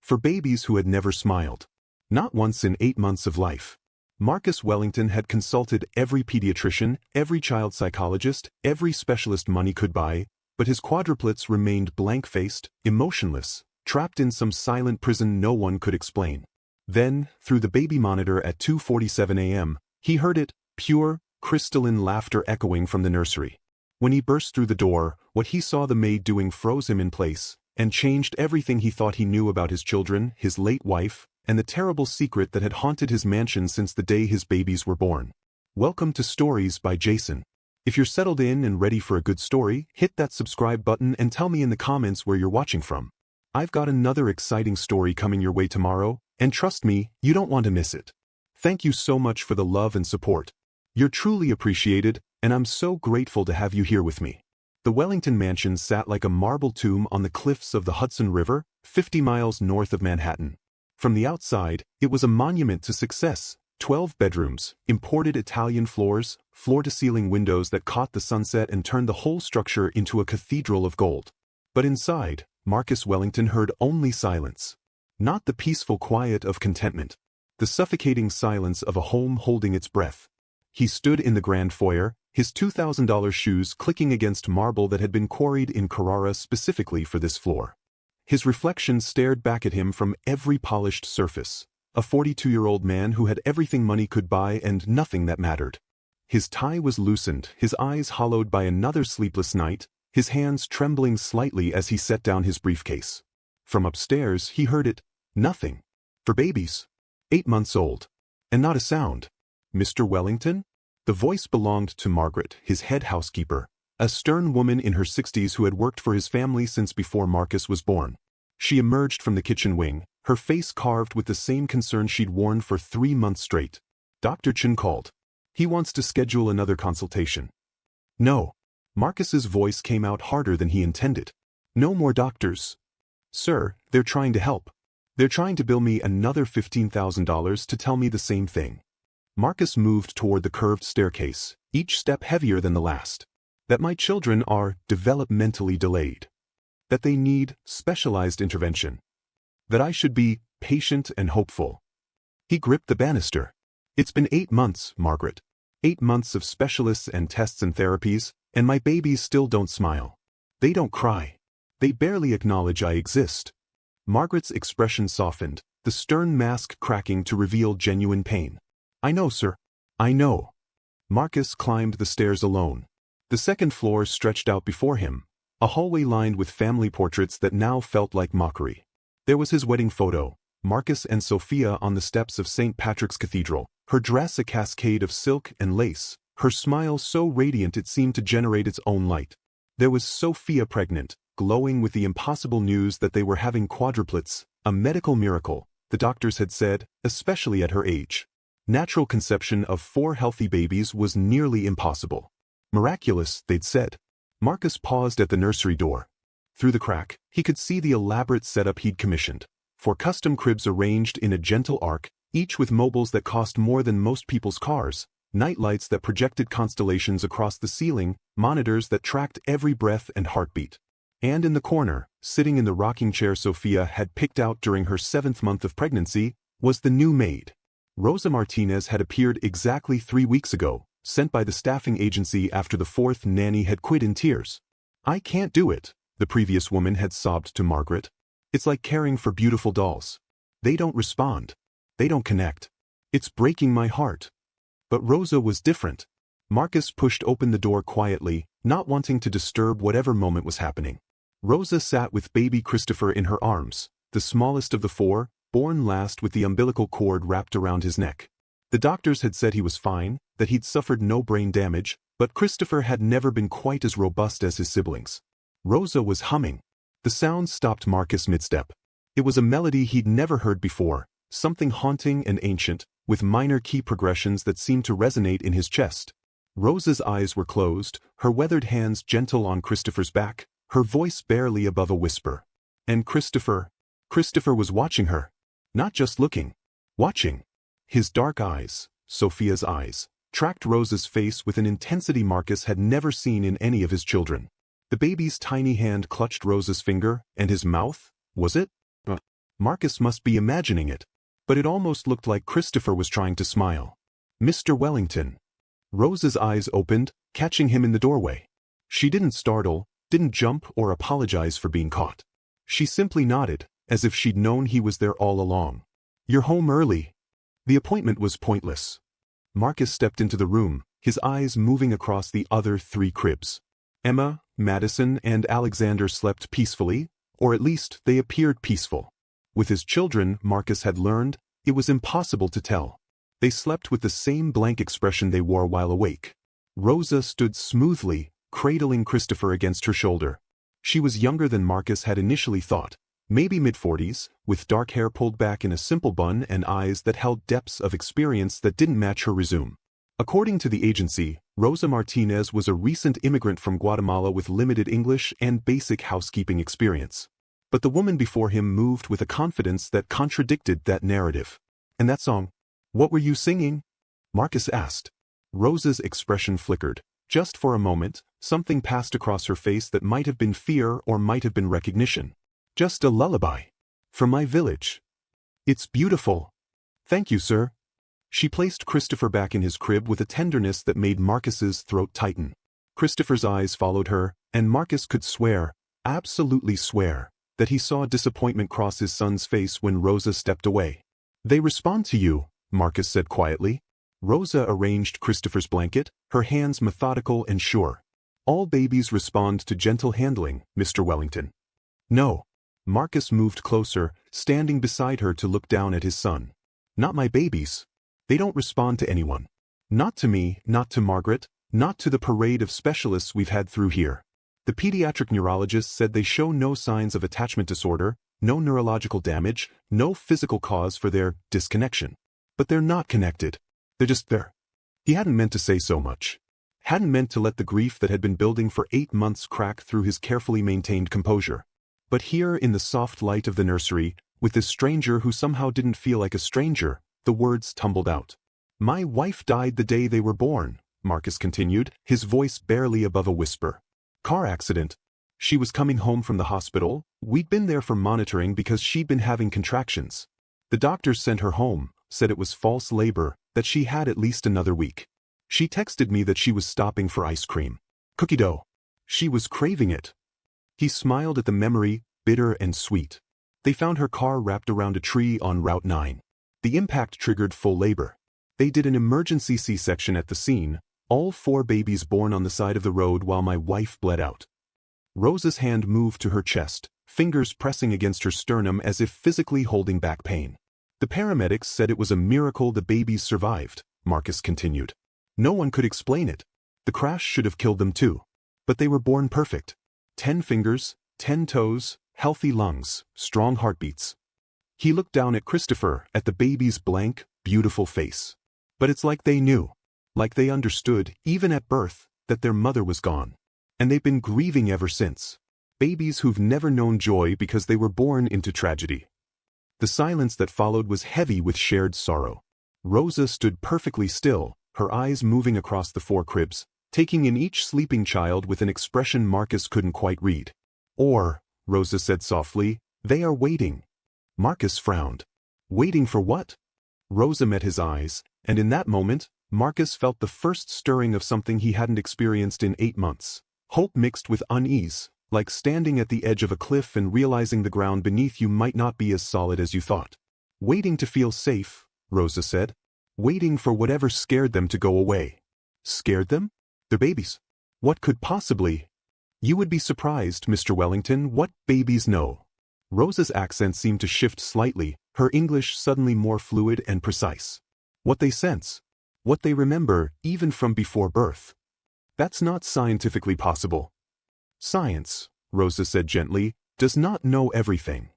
For babies who had never smiled. Not once in 8 months of life. Marcus Wellington had consulted every pediatrician, every child psychologist, every specialist money could buy, but his quadruplets remained blank-faced, emotionless, trapped in some silent prison no one could explain. Then, through the baby monitor at 2:47 a.m., he heard it, pure, crystalline laughter echoing from the nursery. When he burst through the door, what he saw the maid doing froze him in place, and changed everything he thought he knew about his children, his late wife, and the terrible secret that had haunted his mansion since the day his babies were born. Welcome to Stories by Jason. If you're settled in and ready for a good story, hit that subscribe button and tell me in the comments where you're watching from. I've got another exciting story coming your way tomorrow, and trust me, you don't want to miss it. Thank you so much for the love and support. You're truly appreciated, and I'm so grateful to have you here with me. The Wellington mansion sat like a marble tomb on the cliffs of the Hudson River, 50 miles north of Manhattan. From the outside, it was a monument to success. 12 bedrooms, imported Italian floors, floor-to-ceiling windows that caught the sunset and turned the whole structure into a cathedral of gold. But inside, Marcus Wellington heard only silence. Not the peaceful quiet of contentment. The suffocating silence of a home holding its breath. He stood in the grand foyer, his $2,000 shoes clicking against marble that had been quarried in Carrara specifically for this floor. His reflection stared back at him from every polished surface. A 42-year-old man who had everything money could buy and nothing that mattered. His tie was loosened, his eyes hollowed by another sleepless night, his hands trembling slightly as he set down his briefcase. From upstairs he heard it. Nothing. For babies. 8 months old. And not a sound. Mr. Wellington? The voice belonged to Margaret, his head housekeeper, a stern woman in her 60s who had worked for his family since before Marcus was born. She emerged from the kitchen wing, her face carved with the same concern she'd worn for 3 months straight. Dr. Chen called. He wants to schedule another consultation. No. Marcus's voice came out harder than he intended. No more doctors. Sir, they're trying to help. They're trying to bill me another $15,000 to tell me the same thing. Marcus moved toward the curved staircase, each step heavier than the last. That my children are developmentally delayed. That they need specialized intervention. That I should be patient and hopeful. He gripped the banister. It's been 8 months, Margaret. 8 months of specialists and tests and therapies, and my babies still don't smile. They don't cry. They barely acknowledge I exist. Margaret's expression softened, the stern mask cracking to reveal genuine pain. I know, sir. I know. Marcus climbed the stairs alone. The second floor stretched out before him, a hallway lined with family portraits that now felt like mockery. There was his wedding photo, Marcus and Sophia on the steps of St. Patrick's Cathedral, her dress a cascade of silk and lace, her smile so radiant it seemed to generate its own light. There was Sophia pregnant, glowing with the impossible news that they were having quadruplets, a medical miracle, the doctors had said, especially at her age. Natural conception of 4 healthy babies was nearly impossible. Miraculous, they'd said. Marcus paused at the nursery door. Through the crack, he could see the elaborate setup he'd commissioned. 4 custom cribs arranged in a gentle arc, each with mobiles that cost more than most people's cars, nightlights that projected constellations across the ceiling, monitors that tracked every breath and heartbeat. And in the corner, sitting in the rocking chair Sophia had picked out during her 7th month of pregnancy, was the new maid. Rosa Martinez had appeared exactly 3 weeks ago, sent by the staffing agency after the 4th nanny had quit in tears. I can't do it, the previous woman had sobbed to Margaret. It's like caring for beautiful dolls. They don't respond. They don't connect. It's breaking my heart. But Rosa was different. Marcus pushed open the door quietly, not wanting to disturb whatever moment was happening. Rosa sat with baby Christopher in her arms, the smallest of the 4, born last with the umbilical cord wrapped around his neck. The doctors had said he was fine, that he'd suffered no brain damage, but Christopher had never been quite as robust as his siblings. Rosa was humming. The sound stopped Marcus mid-step. It was a melody he'd never heard before, something haunting and ancient, with minor key progressions that seemed to resonate in his chest. Rosa's eyes were closed, her weathered hands gentle on Christopher's back, her voice barely above a whisper. And Christopher was watching her. Not just looking. Watching. His dark eyes, Sophia's eyes, tracked Rosa's face with an intensity Marcus had never seen in any of his children. The baby's tiny hand clutched Rosa's finger, and his mouth, was it? Marcus must be imagining it. But it almost looked like Christopher was trying to smile. Mr. Wellington. Rosa's eyes opened, catching him in the doorway. She didn't startle, didn't jump or apologize for being caught. She simply nodded, as if she'd known he was there all along. You're home early. The appointment was pointless. Marcus stepped into the room, his eyes moving across the other 3 cribs. Emma, Madison, and Alexander slept peacefully, or at least they appeared peaceful. With his children, Marcus had learned, it was impossible to tell. They slept with the same blank expression they wore while awake. Rosa stood smoothly, cradling Christopher against her shoulder. She was younger than Marcus had initially thought, maybe mid-40s, with dark hair pulled back in a simple bun and eyes that held depths of experience that didn't match her resume. According to the agency, Rosa Martinez was a recent immigrant from Guatemala with limited English and basic housekeeping experience. But the woman before him moved with a confidence that contradicted that narrative. And that song? What were you singing? Marcus asked. Rosa's expression flickered. Just for a moment, something passed across her face that might have been fear or might have been recognition. Just a lullaby. From my village. It's beautiful. Thank you, sir. She placed Christopher back in his crib with a tenderness that made Marcus's throat tighten. Christopher's eyes followed her, and Marcus could swear, absolutely swear, that he saw disappointment cross his son's face when Rosa stepped away. They respond to you, Marcus said quietly. Rosa arranged Christopher's blanket, her hands methodical and sure. All babies respond to gentle handling, Mr. Wellington. No. Marcus moved closer, standing beside her to look down at his son. Not my babies. They don't respond to anyone. Not to me, not to Margaret, not to the parade of specialists we've had through here. The pediatric neurologist said they show no signs of attachment disorder, no neurological damage, no physical cause for their disconnection. But they're not connected. They're just there. He hadn't meant to say so much. Hadn't meant to let the grief that had been building for 8 months crack through his carefully maintained composure. But here in the soft light of the nursery, with this stranger who somehow didn't feel like a stranger, the words tumbled out. My wife died the day they were born, Marcus continued, his voice barely above a whisper. Car accident. She was coming home from the hospital. We'd been there for monitoring because she'd been having contractions. The doctors sent her home, said it was false labor, that she had at least another week. She texted me that she was stopping for ice cream. Cookie dough. She was craving it. He smiled at the memory, bitter and sweet. They found her car wrapped around a tree on Route 9. The impact triggered full labor. They did an emergency C-section at the scene, all 4 babies born on the side of the road while my wife bled out. Rosa's hand moved to her chest, fingers pressing against her sternum as if physically holding back pain. The paramedics said it was a miracle the babies survived, Marcus continued. No one could explain it. The crash should have killed them too. But they were born perfect. 10 fingers, 10 toes, healthy lungs, strong heartbeats. He looked down at Christopher, at the baby's blank, beautiful face. But it's like they knew, like they understood, even at birth, that their mother was gone. And they've been grieving ever since. Babies who've never known joy because they were born into tragedy. The silence that followed was heavy with shared sorrow. Rosa stood perfectly still, her eyes moving across the 4 cribs, taking in each sleeping child with an expression Marcus couldn't quite read. Or, Rosa said softly, they are waiting. Marcus frowned. Waiting for what? Rosa met his eyes, and in that moment, Marcus felt the first stirring of something he hadn't experienced in 8 months. Hope mixed with unease, like standing at the edge of a cliff and realizing the ground beneath you might not be as solid as you thought. Waiting to feel safe, Rosa said. Waiting for whatever scared them to go away. Scared them? Their babies. What could possibly? You would be surprised, Mr. Wellington, what babies know. Rosa's accent seemed to shift slightly, her English suddenly more fluid and precise. What they sense. What they remember, even from before birth. That's not scientifically possible. Science, Rosa said gently, does not know everything.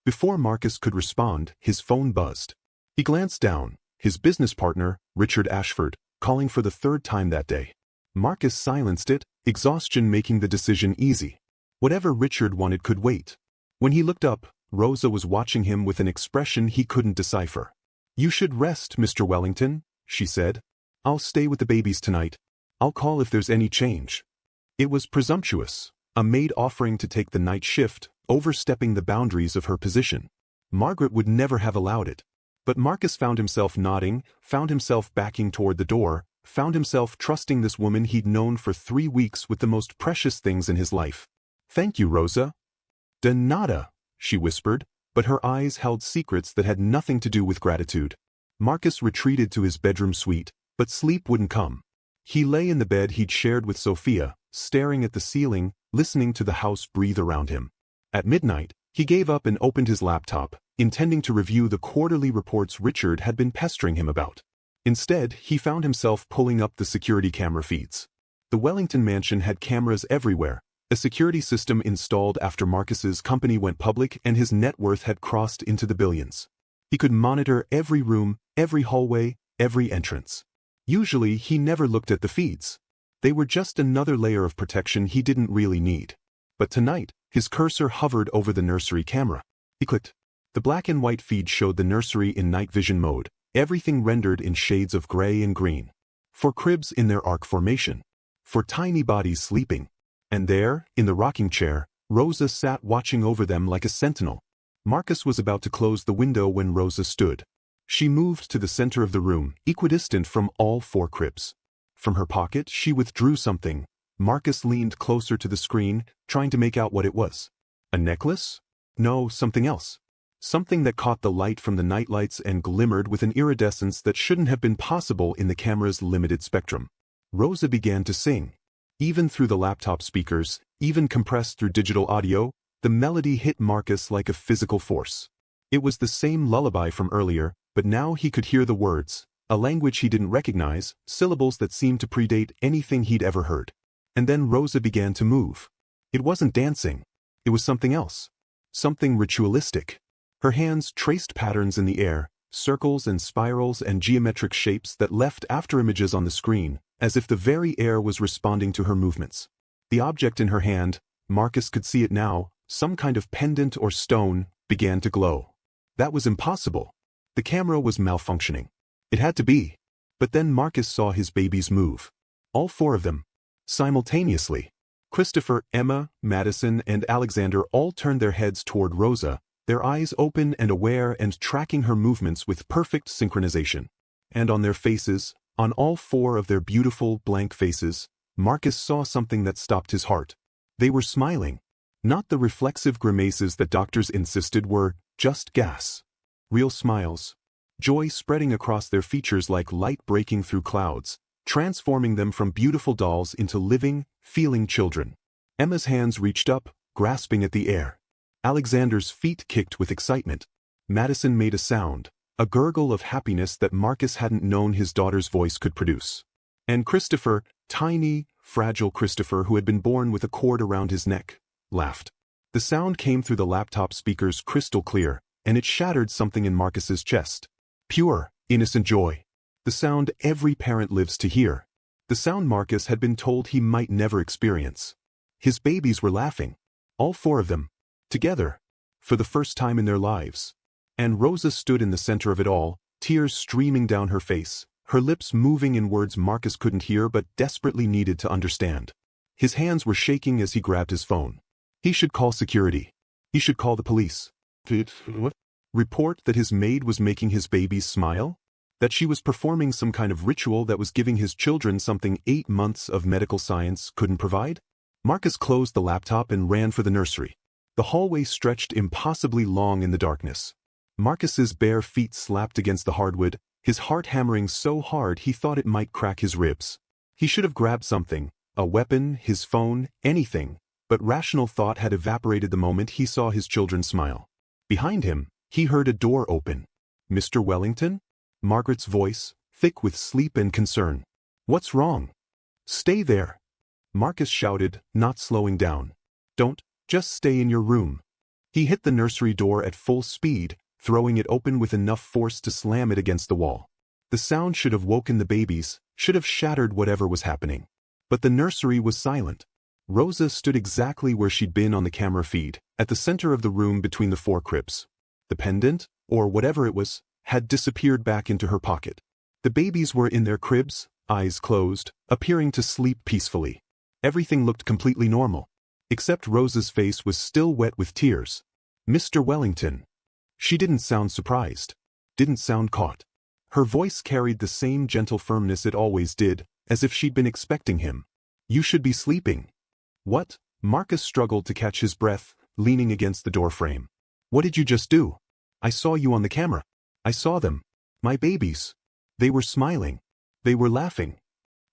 Before Marcus could respond, his phone buzzed. He glanced down, his business partner, Richard Ashford, calling for the 3rd time that day. Marcus silenced it, exhaustion making the decision easy. Whatever Richard wanted could wait. When he looked up, Rosa was watching him with an expression he couldn't decipher. You should rest, Mr. Wellington, she said. I'll stay with the babies tonight. I'll call if there's any change. It was presumptuous, a maid offering to take the night shift, overstepping the boundaries of her position. Margaret would never have allowed it. But Marcus found himself nodding, found himself backing toward the door, found himself trusting this woman he'd known for 3 weeks with the most precious things in his life. "Thank you, Rosa." "De nada," she whispered, but her eyes held secrets that had nothing to do with gratitude. Marcus retreated to his bedroom suite, but sleep wouldn't come. He lay in the bed he'd shared with Sophia, staring at the ceiling, listening to the house breathe around him. At midnight, he gave up and opened his laptop, intending to review the quarterly reports Richard had been pestering him about. Instead, he found himself pulling up the security camera feeds. The Wellington mansion had cameras everywhere, a security system installed after Marcus's company went public and his net worth had crossed into the billions. He could monitor every room, every hallway, every entrance. Usually, he never looked at the feeds. They were just another layer of protection he didn't really need. But tonight, his cursor hovered over the nursery camera. He clicked. The black and white feed showed the nursery in night vision mode, everything rendered in shades of gray and green. 4 cribs in their arc formation. 4 tiny bodies sleeping. And there, in the rocking chair, Rosa sat watching over them like a sentinel. Marcus was about to close the window when Rosa stood. She moved to the center of the room, equidistant from all 4 cribs. From her pocket, she withdrew something. Marcus leaned closer to the screen, trying to make out what it was. A necklace? No, something else. Something that caught the light from the nightlights and glimmered with an iridescence that shouldn't have been possible in the camera's limited spectrum. Rosa began to sing. Even through the laptop speakers, even compressed through digital audio, the melody hit Marcus like a physical force. It was the same lullaby from earlier, but now he could hear the words, a language he didn't recognize, syllables that seemed to predate anything he'd ever heard. And then Rosa began to move. It wasn't dancing. It was something else. Something ritualistic. Her hands traced patterns in the air, circles and spirals and geometric shapes that left afterimages on the screen, as if the very air was responding to her movements. The object in her hand, Marcus could see it now, some kind of pendant or stone, began to glow. That was impossible. The camera was malfunctioning. It had to be. But then Marcus saw his babies move. All 4 of them. Simultaneously. Christopher, Emma, Madison, and Alexander all turned their heads toward Rosa, their eyes open and aware and tracking her movements with perfect synchronization. And on their faces, on all 4 of their beautiful, blank faces, Marcus saw something that stopped his heart. They were smiling. Not the reflexive grimaces that doctors insisted were just gas. Real smiles. Joy spreading across their features like light breaking through clouds, transforming them from beautiful dolls into living, feeling children. Emma's hands reached up, grasping at the air. Alexander's feet kicked with excitement. Madison made a sound, a gurgle of happiness that Marcus hadn't known his daughter's voice could produce. And Christopher, tiny, fragile Christopher who had been born with a cord around his neck, laughed. The sound came through the laptop speakers crystal clear, and it shattered something in Marcus's chest. Pure, innocent joy. The sound every parent lives to hear. The sound Marcus had been told he might never experience. His babies were laughing. All 4 of them. Together. For the first time in their lives. And Rosa stood in the center of it all, tears streaming down her face, her lips moving in words Marcus couldn't hear but desperately needed to understand. His hands were shaking as he grabbed his phone. He should call security. He should call the police. What? Report that his maid was making his babies smile? That she was performing some kind of ritual that was giving his children something 8 months of medical science couldn't provide? Marcus closed the laptop and ran for the nursery. The hallway stretched impossibly long in the darkness. Marcus's bare feet slapped against the hardwood, his heart hammering so hard he thought it might crack his ribs. He should have grabbed something, a weapon, his phone, anything, but rational thought had evaporated the moment he saw his children smile. Behind him, he heard a door open. "Mr. Wellington?" Margaret's voice, thick with sleep and concern. "What's wrong?" "Stay there," Marcus shouted, not slowing down. "Don't, just stay in your room." He hit the nursery door at full speed, throwing it open with enough force to slam it against the wall. The sound should have woken the babies, should have shattered whatever was happening. But the nursery was silent. Rosa stood exactly where she'd been on the camera feed, at the center of the room between the 4 cribs. The pendant, or whatever it was, had disappeared back into her pocket. The babies were in their cribs, eyes closed, appearing to sleep peacefully. Everything looked completely normal. Except Rosa's face was still wet with tears. "Mr. Wellington." She didn't sound surprised. Didn't sound caught. Her voice carried the same gentle firmness it always did, as if she'd been expecting him. You should be sleeping. What? Marcus struggled to catch his breath, leaning against the doorframe. What did you just do? I saw you on the camera. I saw them. My babies. They were smiling. They were laughing.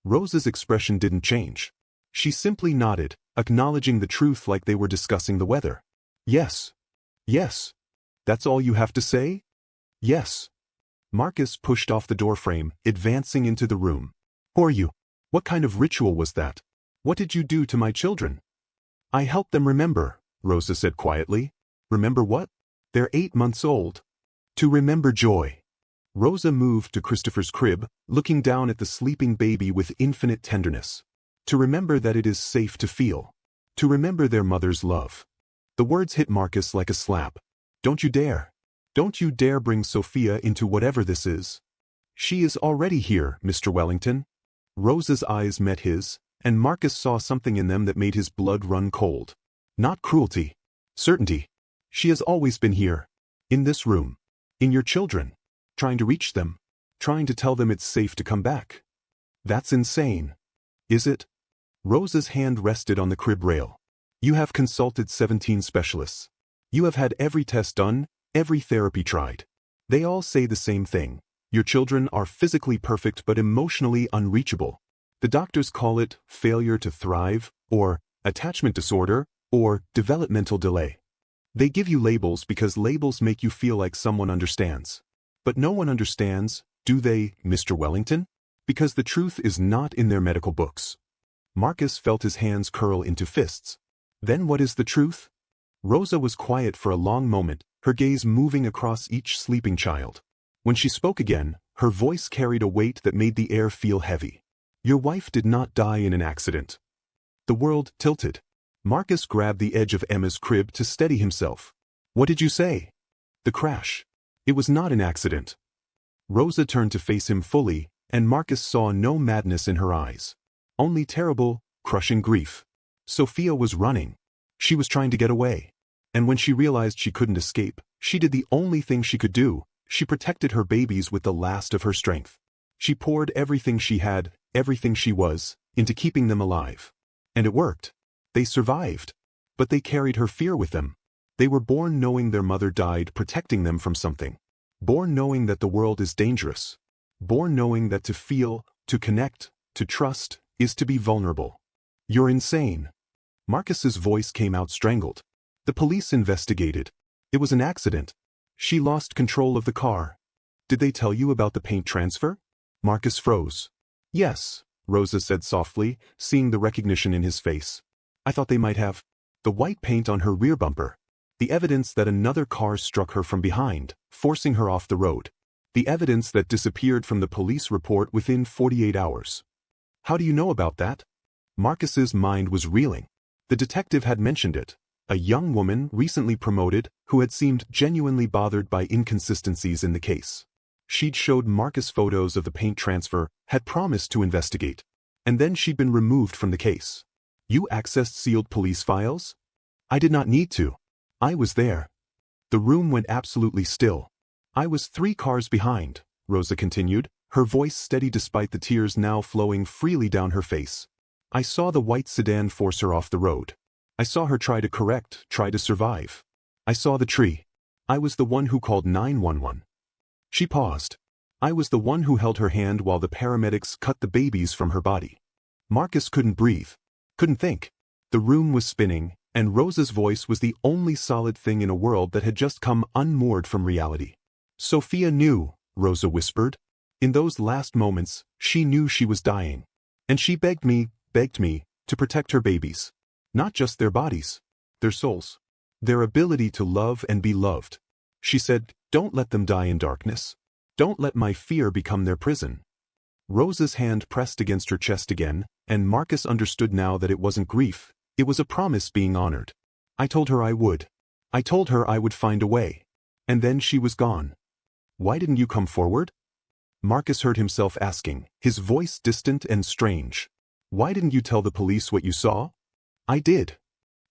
Rosa's expression didn't change. She simply nodded, acknowledging the truth like they were discussing the weather. Yes. Yes. That's all you have to say? Yes. Marcus pushed off the doorframe, advancing into the room. Who are you? What kind of ritual was that? What did you do to my children? I helped them remember, Rosa said quietly. Remember what? They're 8 months old. To remember joy. Rosa moved to Christopher's crib, looking down at the sleeping baby with infinite tenderness. To remember that it is safe to feel. To remember their mother's love. The words hit Marcus like a slap. Don't you dare. Don't you dare bring Sophia into whatever this is. She is already here, Mr. Wellington. Rosa's eyes met his, and Marcus saw something in them that made his blood run cold. Not cruelty. Certainty. She has always been here. In this room. In your children. Trying to reach them. Trying to tell them it's safe to come back. That's insane. Is it? Rosa's hand rested on the crib rail. You have consulted 17 specialists. You have had every test done, every therapy tried. They all say the same thing. Your children are physically perfect but emotionally unreachable. The doctors call it failure to thrive, or attachment disorder, or developmental delay. They give you labels because labels make you feel like someone understands. But no one understands, do they, Mr. Wellington? Because the truth is not in their medical books. Marcus felt his hands curl into fists. Then what is the truth? Rosa was quiet for a long moment, her gaze moving across each sleeping child. When she spoke again, her voice carried a weight that made the air feel heavy. Your wife did not die in an accident. The world tilted. Marcus grabbed the edge of Emma's crib to steady himself. What did you say? The crash. It was not an accident. Rosa turned to face him fully, and Marcus saw no madness in her eyes. Only terrible, crushing grief. Sophia was running. She was trying to get away. And when she realized she couldn't escape, she did the only thing she could do. She protected her babies with the last of her strength. She poured everything she had, everything she was, into keeping them alive. And it worked. They survived. But they carried her fear with them. They were born knowing their mother died protecting them from something. Born knowing that the world is dangerous. Born knowing that to feel, to connect, to trust, is to be vulnerable. You're insane. Marcus's voice came out strangled. The police investigated. It was an accident. She lost control of the car. Did they tell you about the paint transfer? Marcus froze. Yes, Rosa said softly, seeing the recognition in his face. I thought they might have. The white paint on her rear bumper. The evidence that another car struck her from behind, forcing her off the road. The evidence that disappeared from the police report within 48 hours. How do you know about that? Marcus's mind was reeling. The detective had mentioned it. A young woman recently promoted who had seemed genuinely bothered by inconsistencies in the case. She'd showed Marcus photos of the paint transfer, had promised to investigate. And then she'd been removed from the case. You accessed sealed police files? I did not need to. I was there. The room went absolutely still. I was 3 cars behind, Rosa continued, her voice steady despite the tears now flowing freely down her face. I saw the white sedan force her off the road. I saw her try to correct, try to survive. I saw the tree. I was the one who called 911. She paused. I was the one who held her hand while the paramedics cut the babies from her body. Marcus couldn't breathe. Couldn't think. The room was spinning, and Rosa's voice was the only solid thing in a world that had just come unmoored from reality. Sophia knew, Rosa whispered. In those last moments, she knew she was dying. And she begged me, to protect her babies. Not just their bodies. Their souls. Their ability to love and be loved. She said, don't let them die in darkness. Don't let my fear become their prison. Rosa's hand pressed against her chest again, and Marcus understood now that it wasn't grief, it was a promise being honored. I told her I would. I told her I would find a way. And then she was gone. Why didn't you come forward? Marcus heard himself asking, his voice distant and strange. Why didn't you tell the police what you saw? I did.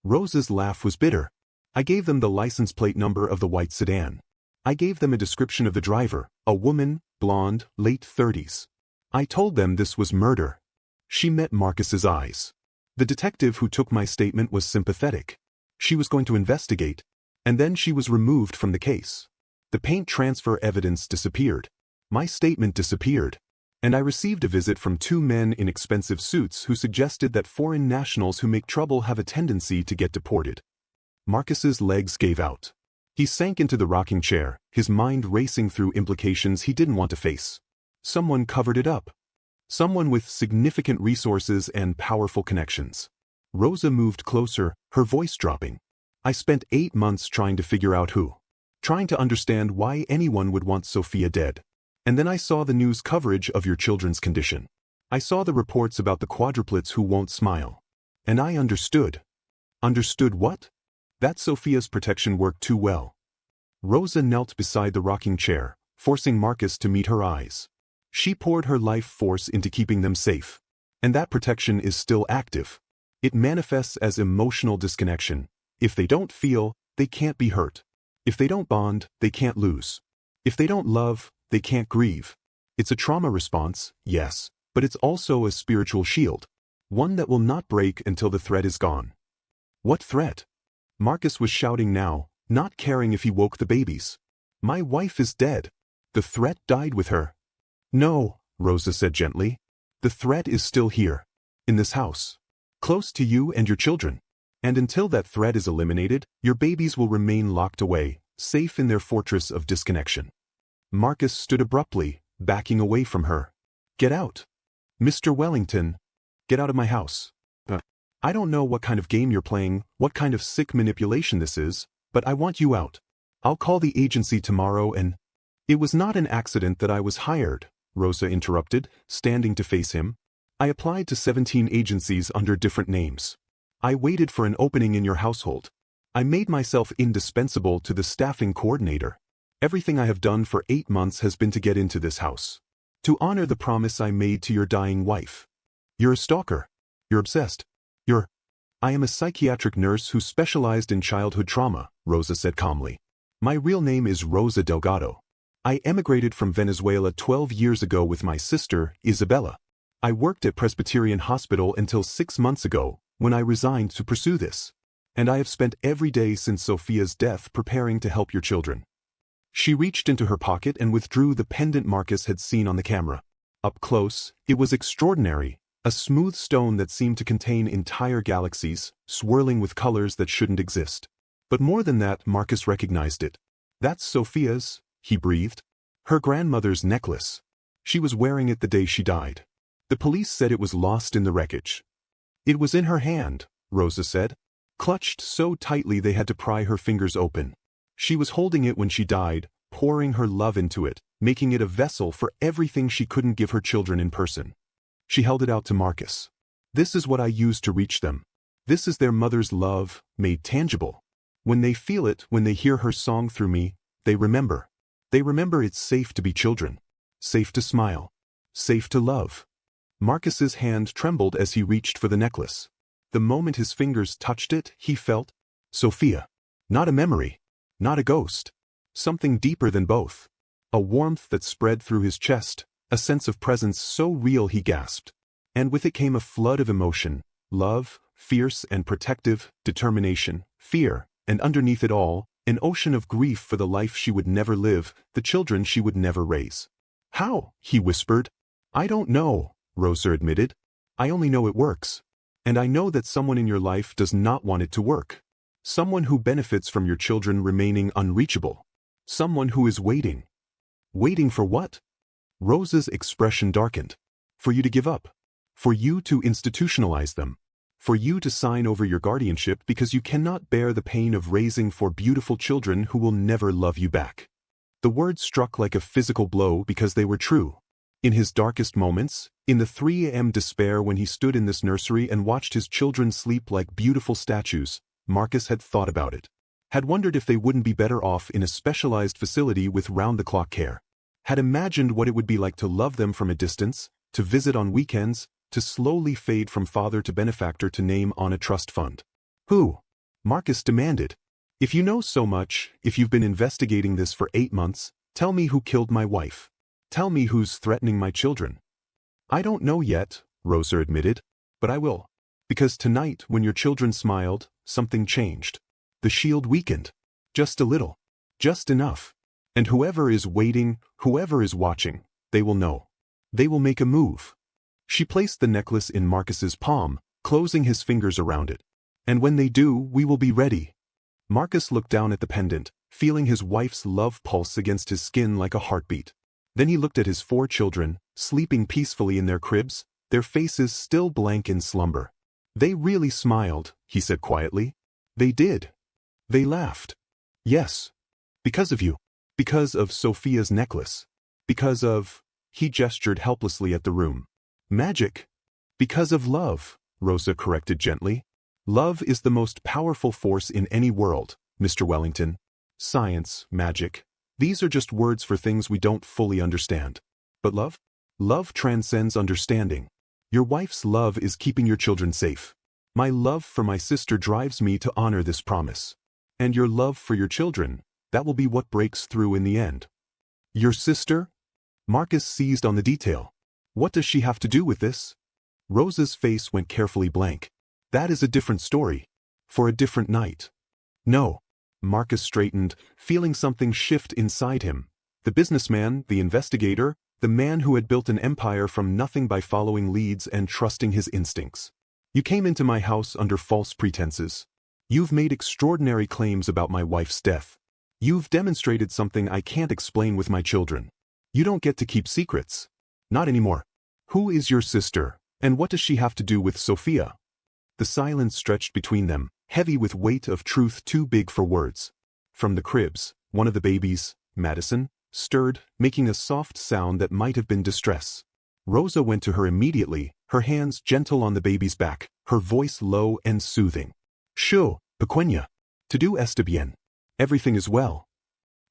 Rosa's laugh was bitter. I gave them the license plate number of the white sedan. I gave them a description of the driver, a woman, blonde, late 30s. I told them this was murder. She met Marcus's eyes. The detective who took my statement was sympathetic. She was going to investigate, and then she was removed from the case. The paint transfer evidence disappeared. My statement disappeared. And I received a visit from 2 men in expensive suits who suggested that foreign nationals who make trouble have a tendency to get deported. Marcus's legs gave out. He sank into the rocking chair, his mind racing through implications he didn't want to face. Someone covered it up. Someone with significant resources and powerful connections. Rosa moved closer, her voice dropping. I spent 8 months trying to figure out who. Trying to understand why anyone would want Sophia dead. And then I saw the news coverage of your children's condition. I saw the reports about the quadruplets who won't smile. And I understood. Understood what? That Sophia's protection worked too well. Rosa knelt beside the rocking chair, forcing Marcus to meet her eyes. She poured her life force into keeping them safe. And that protection is still active. It manifests as emotional disconnection. If they don't feel, they can't be hurt. If they don't bond, they can't lose. If they don't love, they can't grieve. It's a trauma response, yes, but it's also a spiritual shield. One that will not break until the threat is gone. What threat? Marcus was shouting now, not caring if he woke the babies. My wife is dead. The threat died with her. No, Rosa said gently. The threat is still here. In this house. Close to you and your children. And until that threat is eliminated, your babies will remain locked away, safe in their fortress of disconnection. Marcus stood abruptly, backing away from her. Get out. Mr. Wellington. Get out of my house. I don't know what kind of game you're playing, what kind of sick manipulation this is, but I want you out. I'll call the agency tomorrow and— It was not an accident that I was hired, Rosa interrupted, standing to face him. I applied to 17 agencies under different names. I waited for an opening in your household. I made myself indispensable to the staffing coordinator. Everything I have done for 8 months has been to get into this house. To honor the promise I made to your dying wife. You're a stalker. You're obsessed. I am a psychiatric nurse who specialized in childhood trauma, Rosa said calmly. My real name is Rosa Delgado. I emigrated from Venezuela 12 years ago with my sister, Isabella. I worked at Presbyterian Hospital until 6 months ago, when I resigned to pursue this. And I have spent every day since Sophia's death preparing to help your children. She reached into her pocket and withdrew the pendant Marcus had seen on the camera. Up close, it was extraordinary, a smooth stone that seemed to contain entire galaxies, swirling with colors that shouldn't exist. But more than that, Marcus recognized it. That's Sophia's, he breathed. Her grandmother's necklace. She was wearing it the day she died. The police said it was lost in the wreckage. It was in her hand, Rosa said. Clutched so tightly they had to pry her fingers open. She was holding it when she died, pouring her love into it, making it a vessel for everything she couldn't give her children in person. She held it out to Marcus. This is what I used to reach them. This is their mother's love, made tangible. When they feel it, when they hear her song through me, they remember. They remember it's safe to be children. Safe to smile. Safe to love. Marcus's hand trembled as he reached for the necklace. The moment his fingers touched it, he felt Sophia. Not a memory. Not a ghost. Something deeper than both. A warmth that spread through his chest, a sense of presence so real he gasped. And with it came a flood of emotion, love, fierce and protective, determination, fear, and underneath it all, an ocean of grief for the life she would never live, the children she would never raise. How? He whispered. I don't know, Rosa admitted. I only know it works. And I know that someone in your life does not want it to work. Someone who benefits from your children remaining unreachable. Someone who is waiting. Waiting for what? Rosa's expression darkened. For you to give up. For you to institutionalize them. For you to sign over your guardianship because you cannot bear the pain of raising 4 beautiful children who will never love you back. The words struck like a physical blow because they were true. In his darkest moments, in the 3 a.m. despair when he stood in this nursery and watched his children sleep like beautiful statues, Marcus had thought about it. Had wondered if they wouldn't be better off in a specialized facility with round-the-clock care. Had imagined what it would be like to love them from a distance, to visit on weekends, to slowly fade from father to benefactor to name on a trust fund. Who? Marcus demanded. If you know so much, if you've been investigating this for 8 months, tell me who killed my wife. Tell me who's threatening my children. I don't know yet, Rosa admitted, but I will. Because tonight, when your children smiled, something changed. The shield weakened. Just a little. Just enough. And whoever is waiting, whoever is watching, they will know. They will make a move. She placed the necklace in Marcus's palm, closing his fingers around it. And when they do, we will be ready. Marcus looked down at the pendant, feeling his wife's love pulse against his skin like a heartbeat. Then he looked at his 4 children, sleeping peacefully in their cribs, their faces still blank in slumber. They really smiled, he said quietly. They did. They laughed. Yes. Because of you. Because of Sophia's necklace. Because of... He gestured helplessly at the room. Magic. Because of love, Rosa corrected gently. Love is the most powerful force in any world, Mr. Wellington. Science, magic. These are just words for things we don't fully understand. But love? Love transcends understanding. Your wife's love is keeping your children safe. My love for my sister drives me to honor this promise. And your love for your children, that will be what breaks through in the end. Your sister? Marcus seized on the detail. What does she have to do with this? Rosa's face went carefully blank. That is a different story. For a different night. No. Marcus straightened, feeling something shift inside him. The businessman, the investigator, the man who had built an empire from nothing by following leads and trusting his instincts. You came into my house under false pretenses. You've made extraordinary claims about my wife's death. You've demonstrated something I can't explain with my children. You don't get to keep secrets. Not anymore. Who is your sister, and what does she have to do with Sophia? The silence stretched between them, heavy with weight of truth too big for words. From the cribs, one of the babies, Madison, stirred, making a soft sound that might have been distress. Rosa went to her immediately, her hands gentle on the baby's back, her voice low and soothing. Shoo, pequeña. Todo está bien. Everything is well.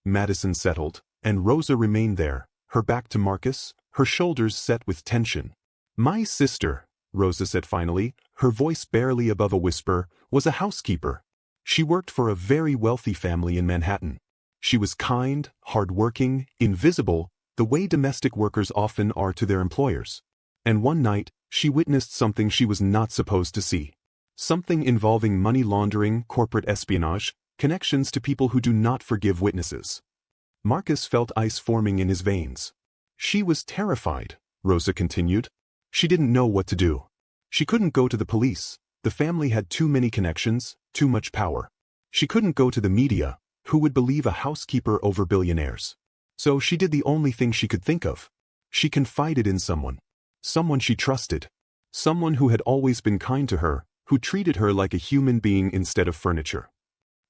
Madison settled, and Rosa remained there, her back to Marcus, her shoulders set with tension. My sister, Rosa said finally, her voice barely above a whisper, was a housekeeper. She worked for a very wealthy family in Manhattan. She was kind, hard-working, invisible, the way domestic workers often are to their employers. And one night, she witnessed something she was not supposed to see. Something involving money laundering, corporate espionage, connections to people who do not forgive witnesses. Marcus felt ice forming in his veins. She was terrified, Rosa continued. She didn't know what to do. She couldn't go to the police. The family had too many connections, too much power. She couldn't go to the media, who would believe a housekeeper over billionaires. So she did the only thing she could think of. She confided in someone. Someone she trusted. Someone who had always been kind to her, who treated her like a human being instead of furniture.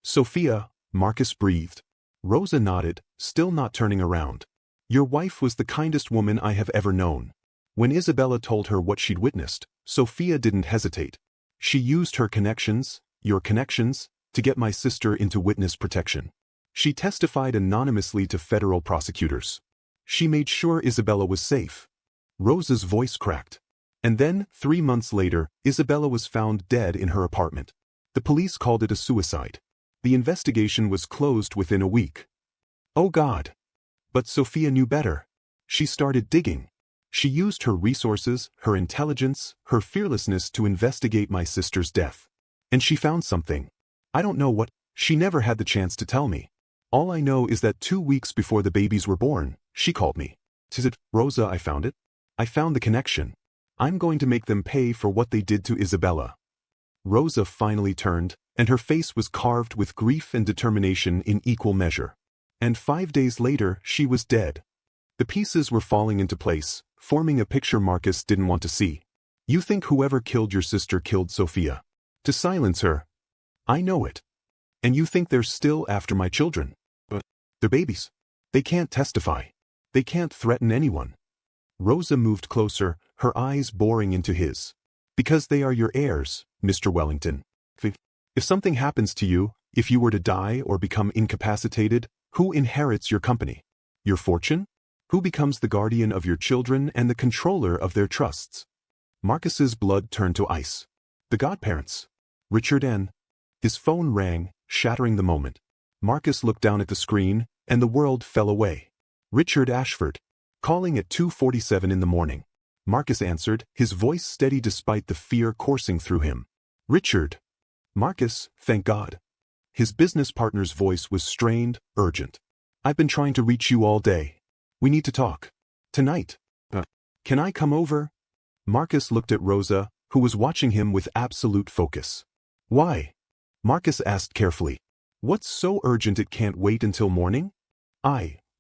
Sophia, Marcus breathed. Rosa nodded, still not turning around. Your wife was the kindest woman I have ever known. When Isabella told her what she'd witnessed, Sophia didn't hesitate. She used her connections, your connections, to get my sister into witness protection. She testified anonymously to federal prosecutors. She made sure Isabella was safe. Rosa's voice cracked. And then, 3 months later, Isabella was found dead in her apartment. The police called it a suicide. The investigation was closed within a week. Oh God! But Sophia knew better. She started digging. She used her resources, her intelligence, her fearlessness to investigate my sister's death. And she found something. I don't know what. She never had the chance to tell me. All I know is that 2 weeks before the babies were born, she called me. Is it, Rosa, I found it? I found the connection. I'm going to make them pay for what they did to Isabella. Rosa finally turned, and her face was carved with grief and determination in equal measure. And 5 days later, she was dead. The pieces were falling into place, forming a picture Marcus didn't want to see. You think whoever killed your sister killed Sophia. To silence her. I know it. And you think they're still after my children. But they're babies. They can't testify. They can't threaten anyone. Rosa moved closer, her eyes boring into his. Because they are your heirs, Mr. Wellington. If something happens to you, if you were to die or become incapacitated, who inherits your company? Your fortune? Who becomes the guardian of your children and the controller of their trusts? Marcus's blood turned to ice. The godparents. Richard N. His phone rang, shattering the moment. Marcus looked down at the screen, and the world fell away. Richard Ashford. Calling at 2:47 in the morning. Marcus answered, his voice steady despite the fear coursing through him. Richard. Marcus, thank God. His business partner's voice was strained, urgent. I've been trying to reach you all day. We need to talk. Tonight. Can I come over? Marcus looked at Rosa, who was watching him with absolute focus. Why? Marcus asked carefully. What's so urgent it can't wait until morning?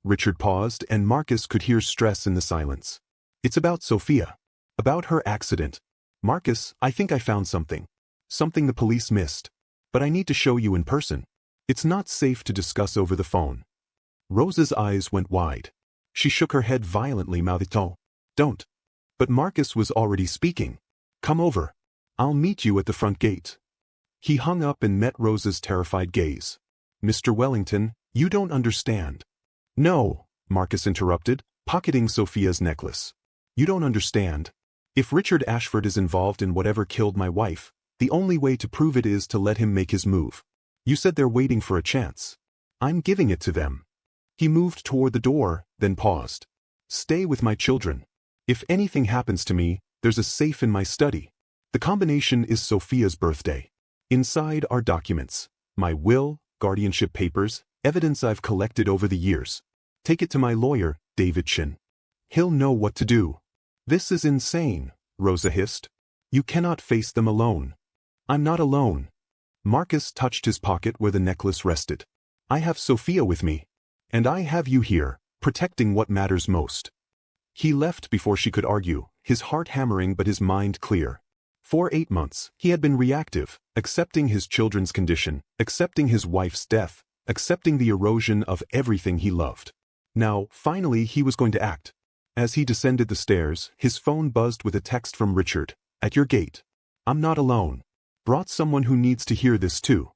Richard paused, and Marcus could hear stress in the silence. It's about Sophia. About her accident. Marcus, I think I found something. Something the police missed. But I need to show you in person. It's not safe to discuss over the phone. Rosa's eyes went wide. She shook her head violently, mouthing, Don't. But Marcus was already speaking. Come over. I'll meet you at the front gate. He hung up and met Rosa's terrified gaze. Mr. Wellington, you don't understand. No, Marcus interrupted, pocketing Sophia's necklace. You don't understand. If Richard Ashford is involved in whatever killed my wife, the only way to prove it is to let him make his move. You said they're waiting for a chance. I'm giving it to them. He moved toward the door, then paused. Stay with my children. If anything happens to me, there's a safe in my study. The combination is Sophia's birthday. Inside are documents. My will, guardianship papers, evidence I've collected over the years. Take it to my lawyer, David Shin. He'll know what to do. This is insane, Rosa hissed. You cannot face them alone. I'm not alone. Marcus touched his pocket where the necklace rested. I have Sophia with me. And I have you here, protecting what matters most. He left before she could argue, his heart hammering but his mind clear. For 8 months, he had been reactive, accepting his children's condition, accepting his wife's death, accepting the erosion of everything he loved. Now, finally he was going to act. As he descended the stairs, his phone buzzed with a text from Richard. At your gate. I'm not alone. Brought someone who needs to hear this too.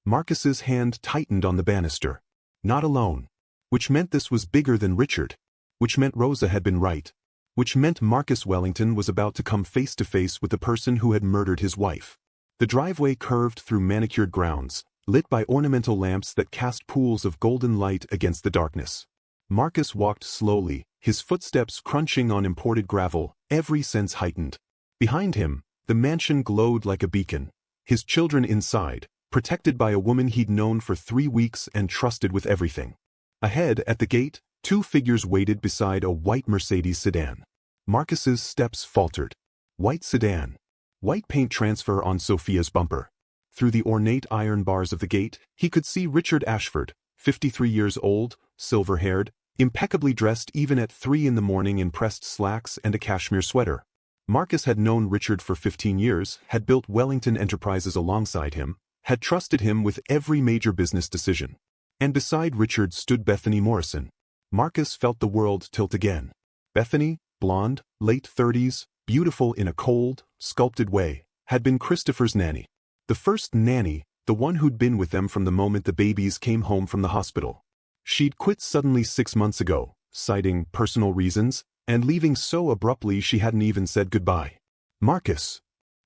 Marcus's hand tightened on the banister. Not alone. Which meant this was bigger than Richard. Which meant Rosa had been right. Which meant Marcus Wellington was about to come face to face with the person who had murdered his wife. The driveway curved through manicured grounds, lit by ornamental lamps that cast pools of golden light against the darkness. Marcus walked slowly, his footsteps crunching on imported gravel, every sense heightened. Behind him, the mansion glowed like a beacon, his children inside, protected by a woman he'd known for 3 weeks and trusted with everything. Ahead, at the gate, 2 figures waited beside a white Mercedes sedan. Marcus's steps faltered. White sedan. White paint transfer on Sophia's bumper. Through the ornate iron bars of the gate, he could see Richard Ashford, 53 years old, silver-haired, impeccably dressed even at 3 in the morning in pressed slacks and a cashmere sweater. Marcus had known Richard for 15 years, had built Wellington Enterprises alongside him, had trusted him with every major business decision. And beside Richard stood Bethany Morrison. Marcus felt the world tilt again. Bethany, blonde, late 30s, beautiful in a cold, sculpted way, had been Christopher's nanny. The first nanny, the one who'd been with them from the moment the babies came home from the hospital. She'd quit suddenly 6 months ago, citing personal reasons, and leaving so abruptly she hadn't even said goodbye. Marcus.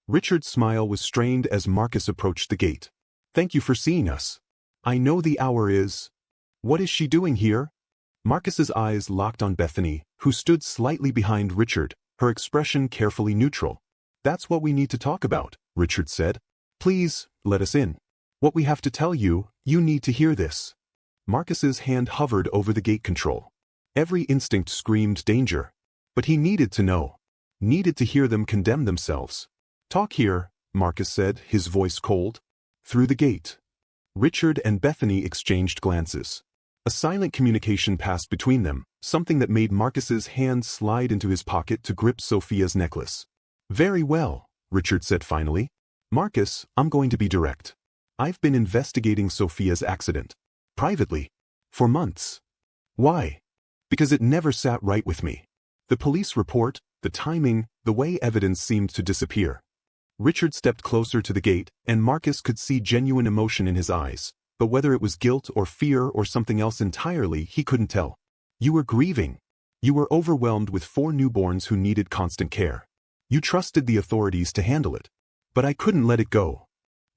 Richard's smile was strained as Marcus approached the gate. Thank you for seeing us. I know the hour is. What is she doing here? Marcus's eyes locked on Bethany, who stood slightly behind Richard, her expression carefully neutral. That's what we need to talk about, Richard said. Please, let us in. What we have to tell you, you need to hear this. Marcus's hand hovered over the gate control. Every instinct screamed danger. But he needed to know. Needed to hear them condemn themselves. Talk here, Marcus said, his voice cold. Through the gate. Richard and Bethany exchanged glances. A silent communication passed between them, something that made Marcus's hand slide into his pocket to grip Sophia's necklace. Very well, Richard said finally. Marcus, I'm going to be direct. I've been investigating Sophia's accident. Privately. For months. Why? Because it never sat right with me. The police report, the timing, the way evidence seemed to disappear. Richard stepped closer to the gate, and Marcus could see genuine emotion in his eyes, but whether it was guilt or fear or something else entirely, he couldn't tell. You were grieving. You were overwhelmed with 4 newborns who needed constant care. You trusted the authorities to handle it. But I couldn't let it go.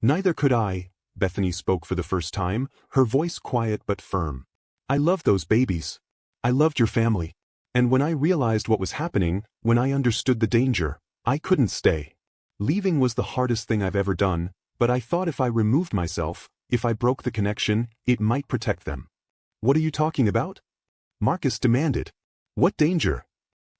Neither could I, Bethany spoke for the first time, her voice quiet but firm. I loved those babies. I loved your family. And when I realized what was happening, when I understood the danger, I couldn't stay. Leaving was the hardest thing I've ever done, but I thought if I removed myself, if I broke the connection, it might protect them. What are you talking about? Marcus demanded. What danger?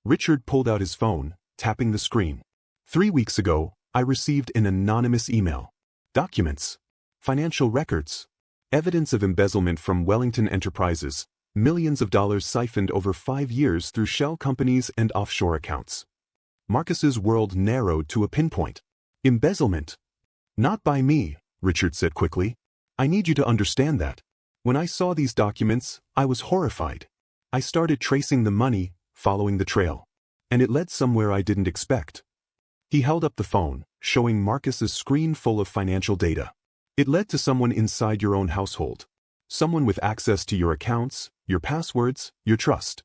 Richard pulled out his phone, tapping the screen. 3 weeks ago, I received an anonymous email. Documents. Financial records. Evidence of embezzlement from Wellington Enterprises. Millions of dollars siphoned over 5 years through shell companies and offshore accounts. Marcus's world narrowed to a pinpoint. Embezzlement. Not by me, Richard said quickly. I need you to understand that. When I saw these documents, I was horrified. I started tracing the money, following the trail. And it led somewhere I didn't expect. He held up the phone, showing Marcus's screen full of financial data. It led to someone inside your own household. Someone with access to your accounts, your passwords, your trust.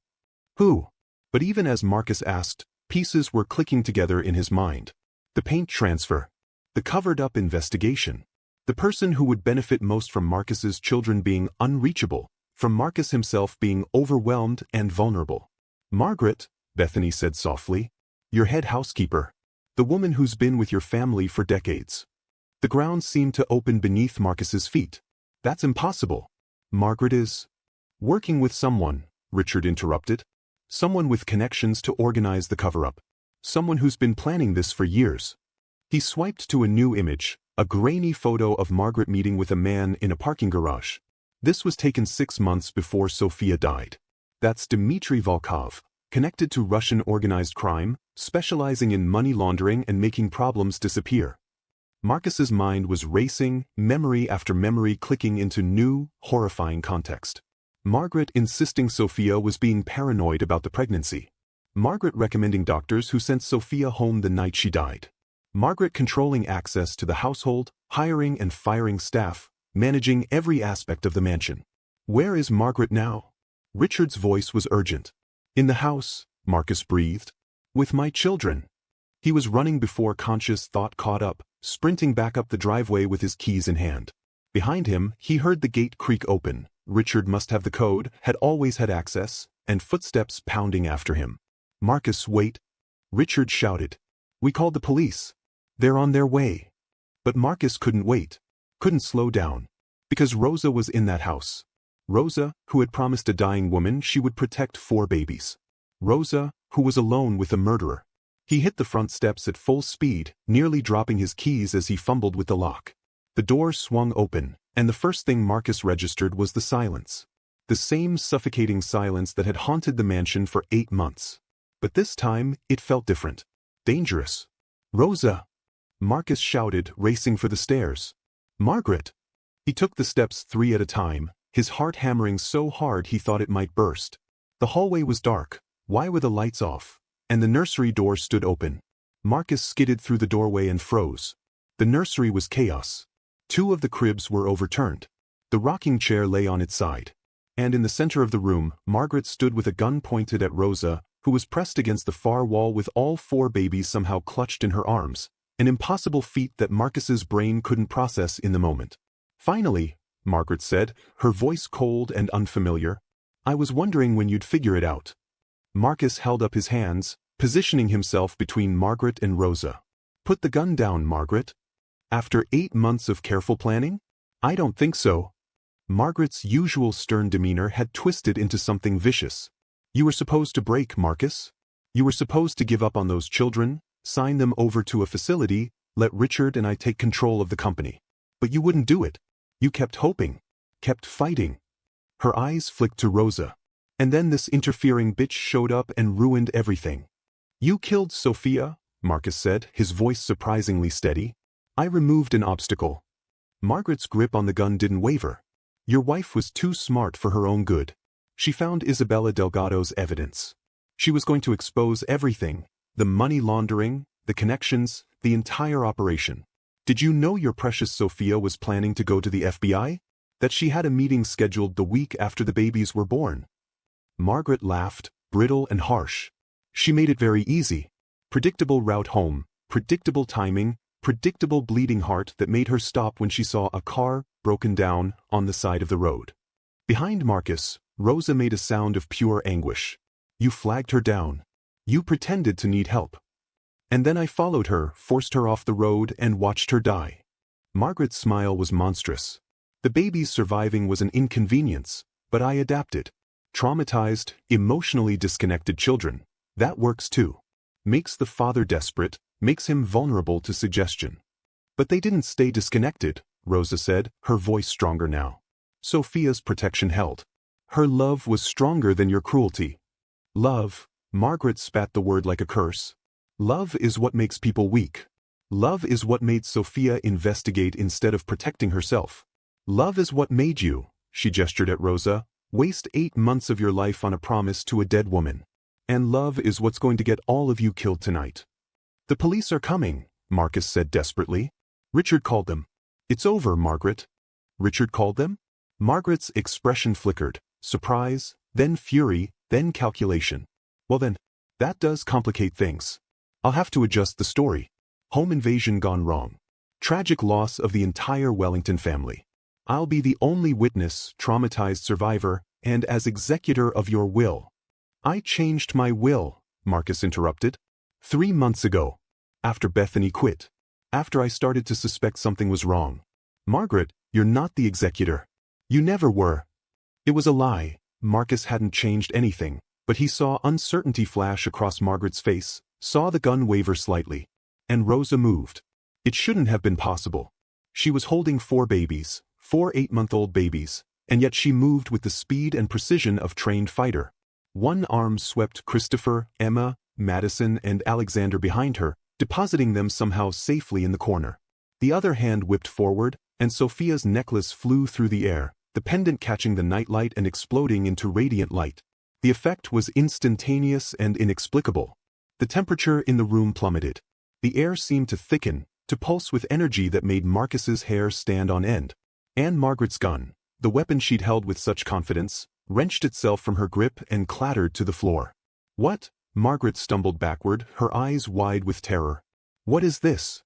Who? But even as Marcus asked, pieces were clicking together in his mind. The paint transfer. The covered-up investigation. The person who would benefit most from Marcus's children being unreachable, from Marcus himself being overwhelmed and vulnerable. Margaret, Bethany said softly. Your head housekeeper. The woman who's been with your family for decades. The ground seemed to open beneath Marcus's feet. That's impossible. Margaret is working with someone, Richard interrupted. Someone with connections to organize the cover-up. Someone who's been planning this for years. He swiped to a new image, a grainy photo of Margaret meeting with a man in a parking garage. This was taken 6 months before Sophia died. That's Dmitry Volkov, connected to Russian organized crime, specializing in money laundering and making problems disappear. Marcus's mind was racing, memory after memory clicking into new, horrifying context. Margaret insisting Sophia was being paranoid about the pregnancy. Margaret recommending doctors who sent Sophia home the night she died. Margaret controlling access to the household, hiring and firing staff, managing every aspect of the mansion. Where is Margaret now? Richard's voice was urgent. In the house, Marcus breathed. With my children. He was running before conscious thought caught up, sprinting back up the driveway with his keys in hand. Behind him, he heard the gate creak open. Richard must have the code, had always had access, and footsteps pounding after him. Marcus, wait. Richard shouted. We called the police. They're on their way. But Marcus couldn't wait. Couldn't slow down. Because Rosa was in that house. Rosa, who had promised a dying woman she would protect 4 babies. Rosa, who was alone with a murderer. He hit the front steps at full speed, nearly dropping his keys as he fumbled with the lock. The door swung open, and the first thing Marcus registered was the silence. The same suffocating silence that had haunted the mansion for 8 months. But this time, it felt different. Dangerous. Rosa! Marcus shouted, racing for the stairs. Margaret! He took the steps 3 at a time, his heart hammering so hard he thought it might burst. The hallway was dark. Why were the lights off? And the nursery door stood open. Marcus skidded through the doorway and froze. The nursery was chaos. 2 of the cribs were overturned. The rocking chair lay on its side. And in the center of the room, Margaret stood with a gun pointed at Rosa, who was pressed against the far wall with all 4 babies somehow clutched in her arms, an impossible feat that Marcus's brain couldn't process in the moment. Finally, Margaret said, her voice cold and unfamiliar, I was wondering when you'd figure it out. Marcus held up his hands, positioning himself between Margaret and Rosa. Put the gun down, Margaret. After 8 months of careful planning? I don't think so. Margaret's usual stern demeanor had twisted into something vicious. You were supposed to break, Marcus. You were supposed to give up on those children, sign them over to a facility, let Richard and I take control of the company. But you wouldn't do it. You kept hoping, kept fighting. Her eyes flicked to Rosa. And then this interfering bitch showed up and ruined everything. You killed Sophia, Marcus said, his voice surprisingly steady. I removed an obstacle. Margaret's grip on the gun didn't waver. Your wife was too smart for her own good. She found Isabella Delgado's evidence. She was going to expose everything, the money laundering, the connections, the entire operation. Did you know your precious Sophia was planning to go to the FBI? That she had a meeting scheduled the week after the babies were born? Margaret laughed, brittle and harsh. She made it very easy. Predictable route home, predictable timing, predictable bleeding heart that made her stop when she saw a car broken down on the side of the road. Behind Marcus, Rosa made a sound of pure anguish. You flagged her down. You pretended to need help. And then I followed her, forced her off the road, and watched her die. Margaret's smile was monstrous. The baby's surviving was an inconvenience, but I adapted. Traumatized, emotionally disconnected children. That works too. Makes the father desperate, makes him vulnerable to suggestion. But they didn't stay disconnected, Rosa said, her voice stronger now. Sophia's protection held. Her love was stronger than your cruelty. Love, Margaret spat the word like a curse. Love is what makes people weak. Love is what made Sophia investigate instead of protecting herself. Love is what made you, she gestured at Rosa, waste 8 months of your life on a promise to a dead woman. And love is what's going to get all of you killed tonight. The police are coming, Marcus said desperately. Richard called them. It's over, Margaret. Richard called them? Margaret's expression flickered, surprise, then fury, then calculation. Well then, that does complicate things. I'll have to adjust the story. Home invasion gone wrong. Tragic loss of the entire Wellington family. I'll be the only witness, traumatized survivor, and as executor of your will. I changed my will, Marcus interrupted. 3 months ago. After Bethany quit. After I started to suspect something was wrong. Margaret, you're not the executor. You never were. It was a lie. Marcus hadn't changed anything, but he saw uncertainty flash across Margaret's face, saw the gun waver slightly. And Rosa moved. It shouldn't have been possible. She was holding 4 babies, 4 8-month-old babies, and yet she moved with the speed and precision of trained fighter. One arm swept Christopher, Emma, Madison, and Alexander behind her, depositing them somehow safely in the corner. The other hand whipped forward, and Sophia's necklace flew through the air, the pendant catching the nightlight and exploding into radiant light. The effect was instantaneous and inexplicable. The temperature in the room plummeted. The air seemed to thicken, to pulse with energy that made Marcus's hair stand on end. And Margaret's gun, the weapon she'd held with such confidence, wrenched itself from her grip and clattered to the floor. What? Margaret stumbled backward, her eyes wide with terror. What is this?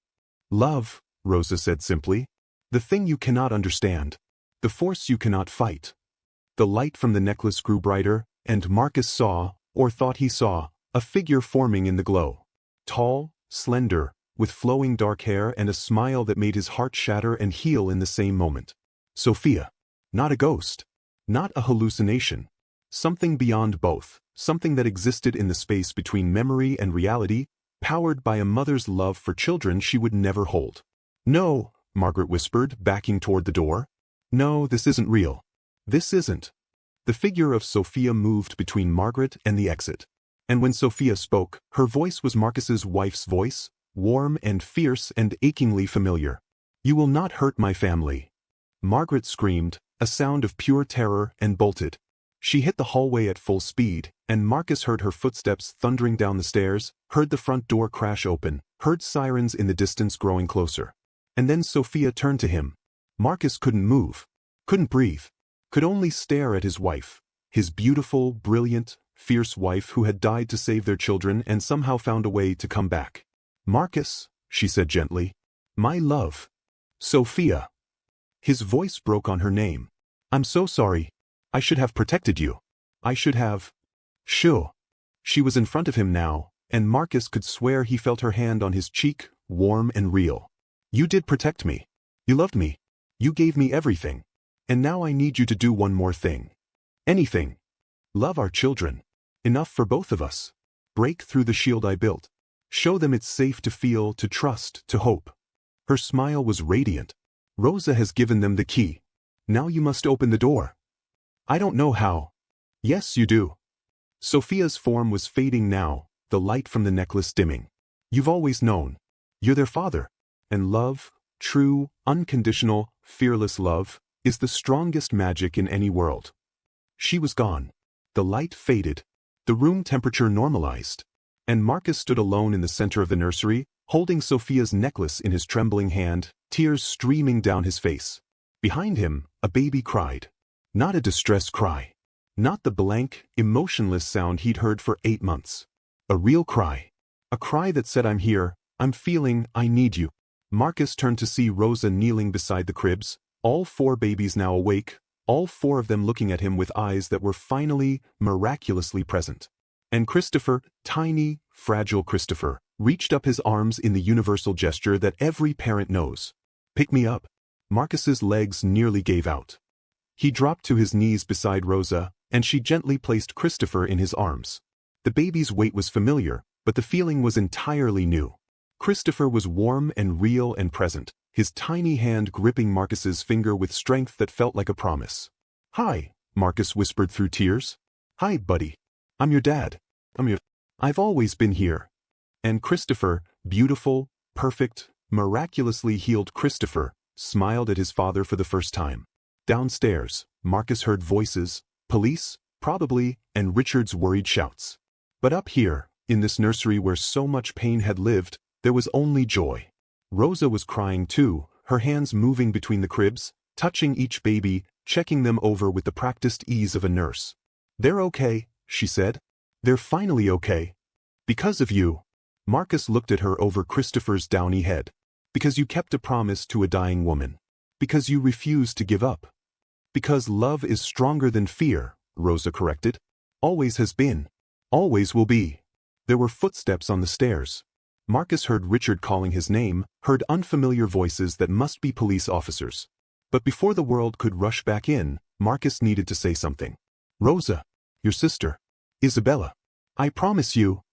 Love, Rosa said simply. The thing you cannot understand. The force you cannot fight. The light from the necklace grew brighter, and Marcus saw, or thought he saw, a figure forming in the glow. Tall, slender, with flowing dark hair and a smile that made his heart shatter and heal in the same moment. Sophia. Not a ghost. Not a hallucination. Something beyond both, something that existed in the space between memory and reality, powered by a mother's love for children she would never hold. No, Margaret whispered, backing toward the door. No, this isn't real. This isn't. The figure of Sophia moved between Margaret and the exit. And when Sophia spoke, her voice was Marcus's wife's voice, warm and fierce and achingly familiar. You will not hurt my family. Margaret screamed, a sound of pure terror, and bolted. She hit the hallway at full speed, and Marcus heard her footsteps thundering down the stairs, heard the front door crash open, heard sirens in the distance growing closer. And then Sophia turned to him. Marcus couldn't move, couldn't breathe, could only stare at his wife, his beautiful, brilliant, fierce wife who had died to save their children and somehow found a way to come back. Marcus, she said gently. My love. Sophia. His voice broke on her name. I'm so sorry. I should have protected you. I should have. Shoo. She was in front of him now, and Marcus could swear he felt her hand on his cheek, warm and real. You did protect me. You loved me. You gave me everything. And now I need you to do one more thing. Anything. Love our children. Enough for both of us. Break through the shield I built. Show them it's safe to feel, to trust, to hope. Her smile was radiant. Rosa has given them the key. Now you must open the door. I don't know how. Yes, you do. Sophia's form was fading now, the light from the necklace dimming. You've always known. You're their father. And love, true, unconditional, fearless love, is the strongest magic in any world. She was gone. The light faded. The room temperature normalized. And Marcus stood alone in the center of the nursery, holding Sophia's necklace in his trembling hand, tears streaming down his face. Behind him, a baby cried. Not a distress cry. Not the blank, emotionless sound he'd heard for 8 months. A real cry. A cry that said, I'm here, I'm feeling, I need you. Marcus turned to see Rosa kneeling beside the cribs, all 4 babies now awake, all 4 of them looking at him with eyes that were finally, miraculously present. And Christopher, tiny, fragile Christopher, reached up his arms in the universal gesture that every parent knows. "Pick me up." Marcus's legs nearly gave out. He dropped to his knees beside Rosa, and she gently placed Christopher in his arms. The baby's weight was familiar, but the feeling was entirely new. Christopher was warm and real and present, his tiny hand gripping Marcus's finger with strength that felt like a promise. "Hi," Marcus whispered through tears. "Hi, buddy. I'm your dad. I've always been here." And Christopher, beautiful, perfect, miraculously healed Christopher, smiled at his father for the first time. Downstairs, Marcus heard voices, police, probably, and Richard's worried shouts. But up here, in this nursery where so much pain had lived, there was only joy. Rosa was crying too, her hands moving between the cribs, touching each baby, checking them over with the practiced ease of a nurse. "They're okay," she said. "They're finally okay. Because of you." Marcus looked at her over Christopher's downy head. "Because you kept a promise to a dying woman. Because you refused to give up. Because love is stronger than fear," Rosa corrected. "Always has been. Always will be." There were footsteps on the stairs. Marcus heard Richard calling his name, heard unfamiliar voices that must be police officers. But before the world could rush back in, Marcus needed to say something. "Rosa, your sister. Isabella. I promise you."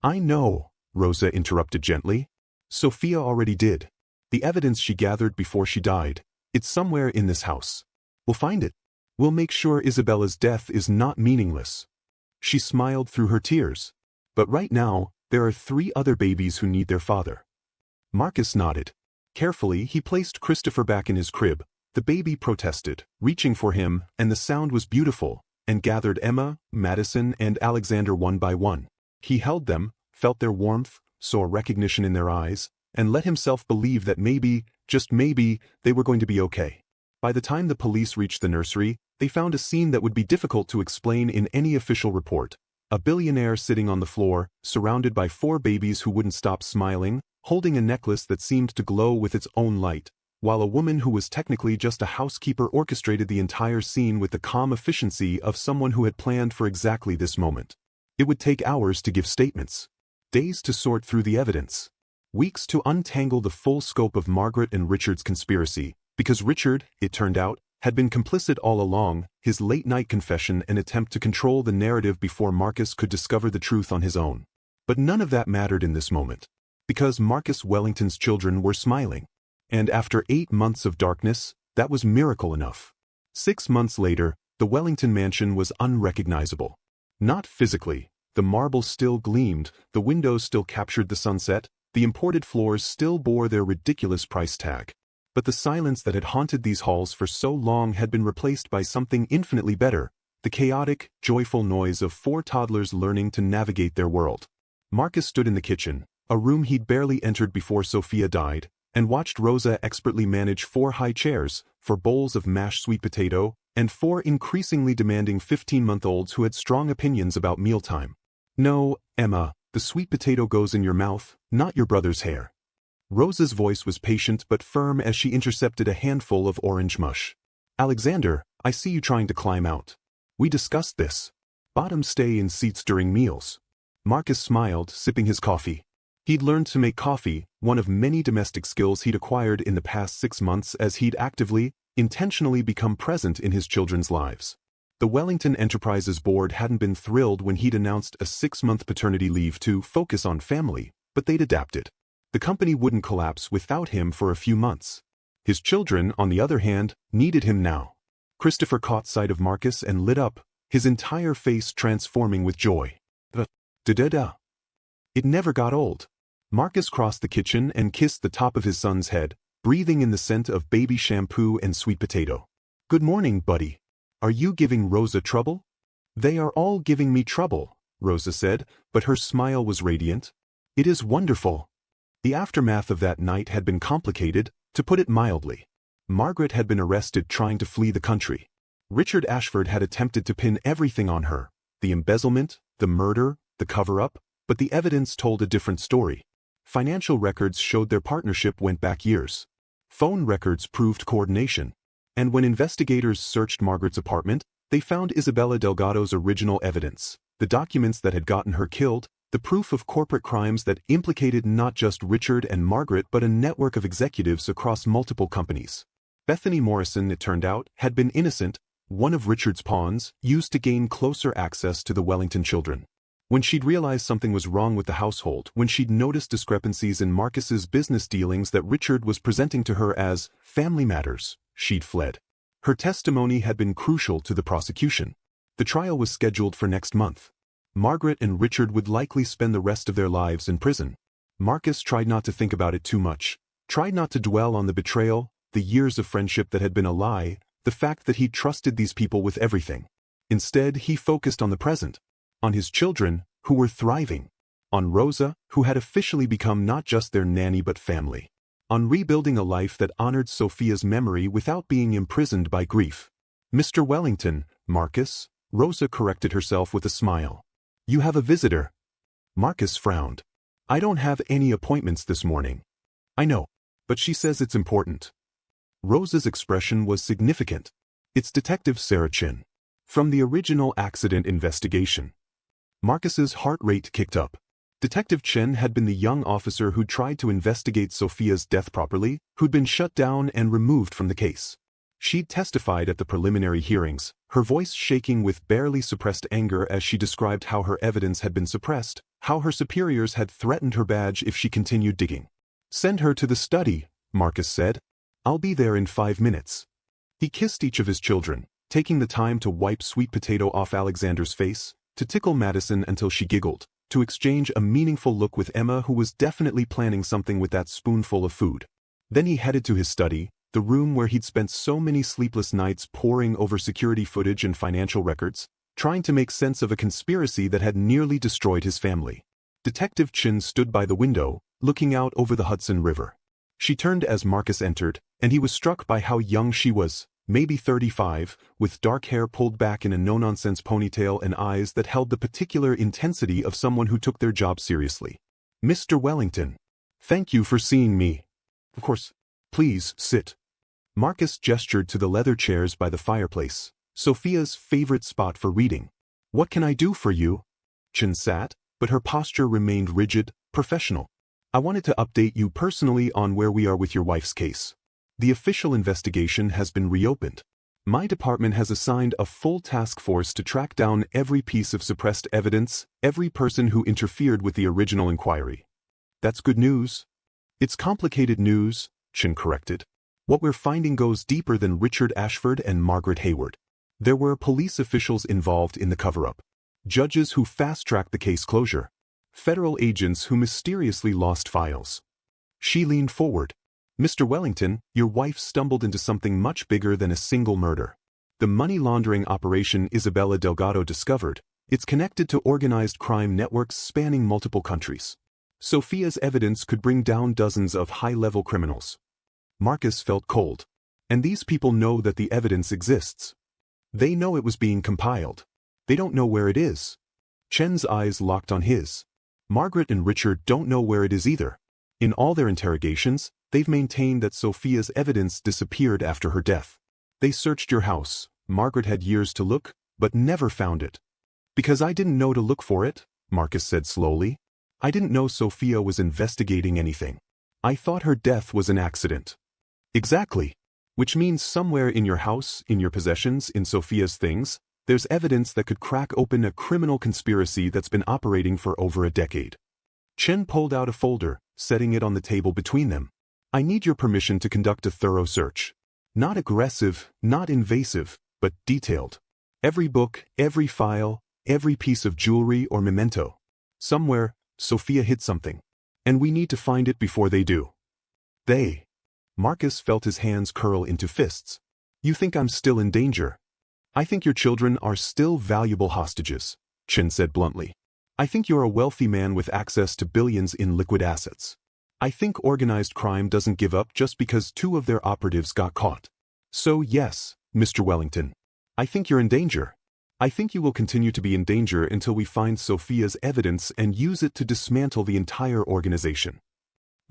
"I know," Rosa interrupted gently. "Sophia already did. The evidence she gathered before she died. It's somewhere in this house. We'll find it. We'll make sure Isabella's death is not meaningless." She smiled through her tears. "But right now, there are 3 other babies who need their father." Marcus nodded. Carefully, he placed Christopher back in his crib. The baby protested, reaching for him, and the sound was beautiful, and gathered Emma, Madison, and Alexander one by one. He held them, felt their warmth, saw recognition in their eyes, and let himself believe that maybe, just maybe, they were going to be okay. By the time the police reached the nursery, they found a scene that would be difficult to explain in any official report. A billionaire sitting on the floor, surrounded by 4 babies who wouldn't stop smiling, holding a necklace that seemed to glow with its own light, while a woman who was technically just a housekeeper orchestrated the entire scene with the calm efficiency of someone who had planned for exactly this moment. It would take hours to give statements, days to sort through the evidence, weeks to untangle the full scope of Margaret and Richard's conspiracy, because Richard, it turned out, had been complicit all along, his late-night confession an attempt to control the narrative before Marcus could discover the truth on his own. But none of that mattered in this moment, because Marcus Wellington's children were smiling. And after 8 months of darkness, that was miracle enough. 6 months later, the Wellington mansion was unrecognizable. Not physically, the marble still gleamed, the windows still captured the sunset, the imported floors still bore their ridiculous price tag. But the silence that had haunted these halls for so long had been replaced by something infinitely better, the chaotic, joyful noise of 4 toddlers learning to navigate their world. Marcus stood in the kitchen, a room he'd barely entered before Sophia died, and watched Rosa expertly manage 4 high chairs, for bowls of mashed sweet potato, and 4 increasingly demanding 15-month-olds who had strong opinions about mealtime. "No, Emma, the sweet potato goes in your mouth, not your brother's hair." Rosa's voice was patient but firm as she intercepted a handful of orange mush. "Alexander, I see you trying to climb out. We discussed this. Bottoms stay in seats during meals." Marcus smiled, sipping his coffee. He'd learned to make coffee, one of many domestic skills he'd acquired in the past 6 months as he'd actively, intentionally become present in his children's lives. The Wellington Enterprises board hadn't been thrilled when he'd announced a 6-month paternity leave to focus on family, but they'd adapted. The company wouldn't collapse without him for a few months. His children, on the other hand, needed him now. Christopher caught sight of Marcus and lit up, his entire face transforming with joy. Da-da-da. It never got old. Marcus crossed the kitchen and kissed the top of his son's head, breathing in the scent of baby shampoo and sweet potato. "Good morning, buddy. Are you giving Rosa trouble?" "They are all giving me trouble," Rosa said, but her smile was radiant. "It is wonderful." The aftermath of that night had been complicated, to put it mildly. Margaret had been arrested trying to flee the country. Richard Ashford had attempted to pin everything on her, the embezzlement, the murder, the cover-up, but the evidence told a different story. Financial records showed their partnership went back years. Phone records proved coordination. And when investigators searched Margaret's apartment, they found Isabella Delgado's original evidence, the documents that had gotten her killed, the proof of corporate crimes that implicated not just Richard and Margaret but a network of executives across multiple companies. Bethany Morrison, it turned out, had been innocent, one of Richard's pawns, used to gain closer access to the Wellington children. When she'd realized something was wrong with the household, when she'd noticed discrepancies in Marcus's business dealings that Richard was presenting to her as family matters, she'd fled. Her testimony had been crucial to the prosecution. The trial was scheduled for next month. Margaret and Richard would likely spend the rest of their lives in prison. Marcus tried not to think about it too much, tried not to dwell on the betrayal, the years of friendship that had been a lie, the fact that he'd trusted these people with everything. Instead, he focused on the present, on his children, who were thriving, on Rosa, who had officially become not just their nanny but family, on rebuilding a life that honored Sophia's memory without being imprisoned by grief. Mr. Wellington, Marcus, Rosa corrected herself with a smile. You have a visitor. Marcus frowned. I don't have any appointments this morning. I know, but she says it's important. Rosa's expression was significant. It's Detective Sarah Chin. From the original accident investigation. Marcus's heart rate kicked up. Detective Chen had been the young officer who tried to investigate Sophia's death properly, who'd been shut down and removed from the case. She'd testified at the preliminary hearings, her voice shaking with barely suppressed anger as she described how her evidence had been suppressed, how her superiors had threatened her badge if she continued digging. Send her to the study, Marcus said. I'll be there in 5 minutes. He kissed each of his children, taking the time to wipe sweet potato off Alexander's face, to tickle Madison until she giggled, to exchange a meaningful look with Emma, who was definitely planning something with that spoonful of food. Then he headed to his study, the room where he'd spent so many sleepless nights poring over security footage and financial records, trying to make sense of a conspiracy that had nearly destroyed his family. Detective Chin stood by the window, looking out over the Hudson River. She turned as Marcus entered, and he was struck by how young she was, maybe 35, with dark hair pulled back in a no-nonsense ponytail and eyes that held the particular intensity of someone who took their job seriously. Mr. Wellington. Thank you for seeing me. Of course. Please, sit. Marcus gestured to the leather chairs by the fireplace, Sophia's favorite spot for reading. What can I do for you? Chin sat, but her posture remained rigid, professional. I wanted to update you personally on where we are with your wife's case. The official investigation has been reopened. My department has assigned a full task force to track down every piece of suppressed evidence, every person who interfered with the original inquiry. That's good news. It's complicated news, Chin corrected. What we're finding goes deeper than Richard Ashford and Margaret Hayward. There were police officials involved in the cover-up, judges who fast-tracked the case closure, federal agents who mysteriously lost files. She leaned forward. Mr. Wellington, your wife stumbled into something much bigger than a single murder. The money laundering operation Isabella Delgado discovered, it's connected to organized crime networks spanning multiple countries. Sophia's evidence could bring down dozens of high-level criminals. Marcus felt cold. And these people know that the evidence exists. They know it was being compiled. They don't know where it is. Chen's eyes locked on his. Margaret and Richard don't know where it is either. In all their interrogations, they've maintained that Sophia's evidence disappeared after her death. They searched your house. Margaret had years to look, but never found it. Because I didn't know to look for it, Marcus said slowly. I didn't know Sophia was investigating anything. I thought her death was an accident. Exactly. Which means somewhere in your house, in your possessions, in Sophia's things, there's evidence that could crack open a criminal conspiracy that's been operating for over a decade. Chen pulled out a folder, setting it on the table between them. I need your permission to conduct a thorough search. Not aggressive, not invasive, but detailed. Every book, every file, every piece of jewelry or memento. Somewhere, Sophia hid something. And we need to find it before they do. They. Marcus felt his hands curl into fists. You think I'm still in danger? I think your children are still valuable hostages, Chin said bluntly. I think you're a wealthy man with access to billions in liquid assets. I think organized crime doesn't give up just because 2 of their operatives got caught. So yes, Mr. Wellington. I think you're in danger. I think you will continue to be in danger until we find Sophia's evidence and use it to dismantle the entire organization.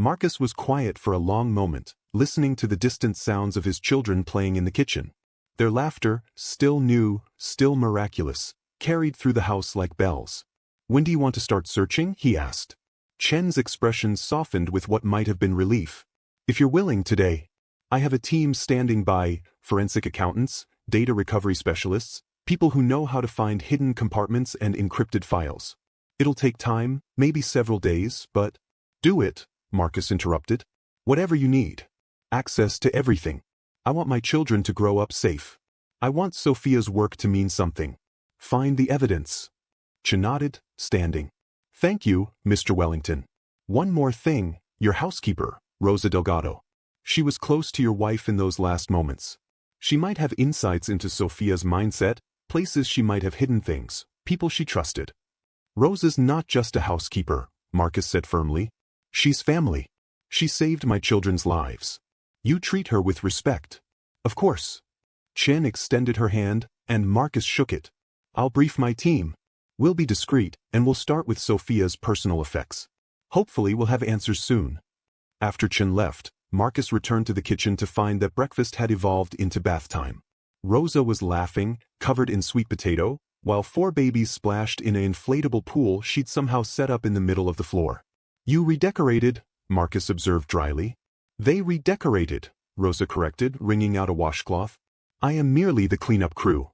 Marcus was quiet for a long moment, listening to the distant sounds of his children playing in the kitchen. Their laughter, still new, still miraculous, carried through the house like bells. "When do you want to start searching?" he asked. Chen's expression softened with what might have been relief. "If you're willing today. I have a team standing by, forensic accountants, data recovery specialists, people who know how to find hidden compartments and encrypted files. It'll take time, maybe several days, but—" "Do it," Marcus interrupted. "Whatever you need. Access to everything. I want my children to grow up safe. I want Sophia's work to mean something. Find the evidence." Chen nodded, standing. "Thank you, Mr. Wellington. One more thing, your housekeeper, Rosa Delgado. She was close to your wife in those last moments. She might have insights into Sophia's mindset, places she might have hidden things, people she trusted." "Rosa's not just a housekeeper," Marcus said firmly. "She's family. She saved my children's lives. You treat her with respect." "Of course." Chen extended her hand, and Marcus shook it. "I'll brief my team. We'll be discreet, and we'll start with Sophia's personal effects. Hopefully we'll have answers soon." After Chen left, Marcus returned to the kitchen to find that breakfast had evolved into bath time. Rosa was laughing, covered in sweet potato, while 4 babies splashed in an inflatable pool she'd somehow set up in the middle of the floor. "You redecorated," Marcus observed dryly. "They redecorated," Rosa corrected, wringing out a washcloth. "I am merely the cleanup crew."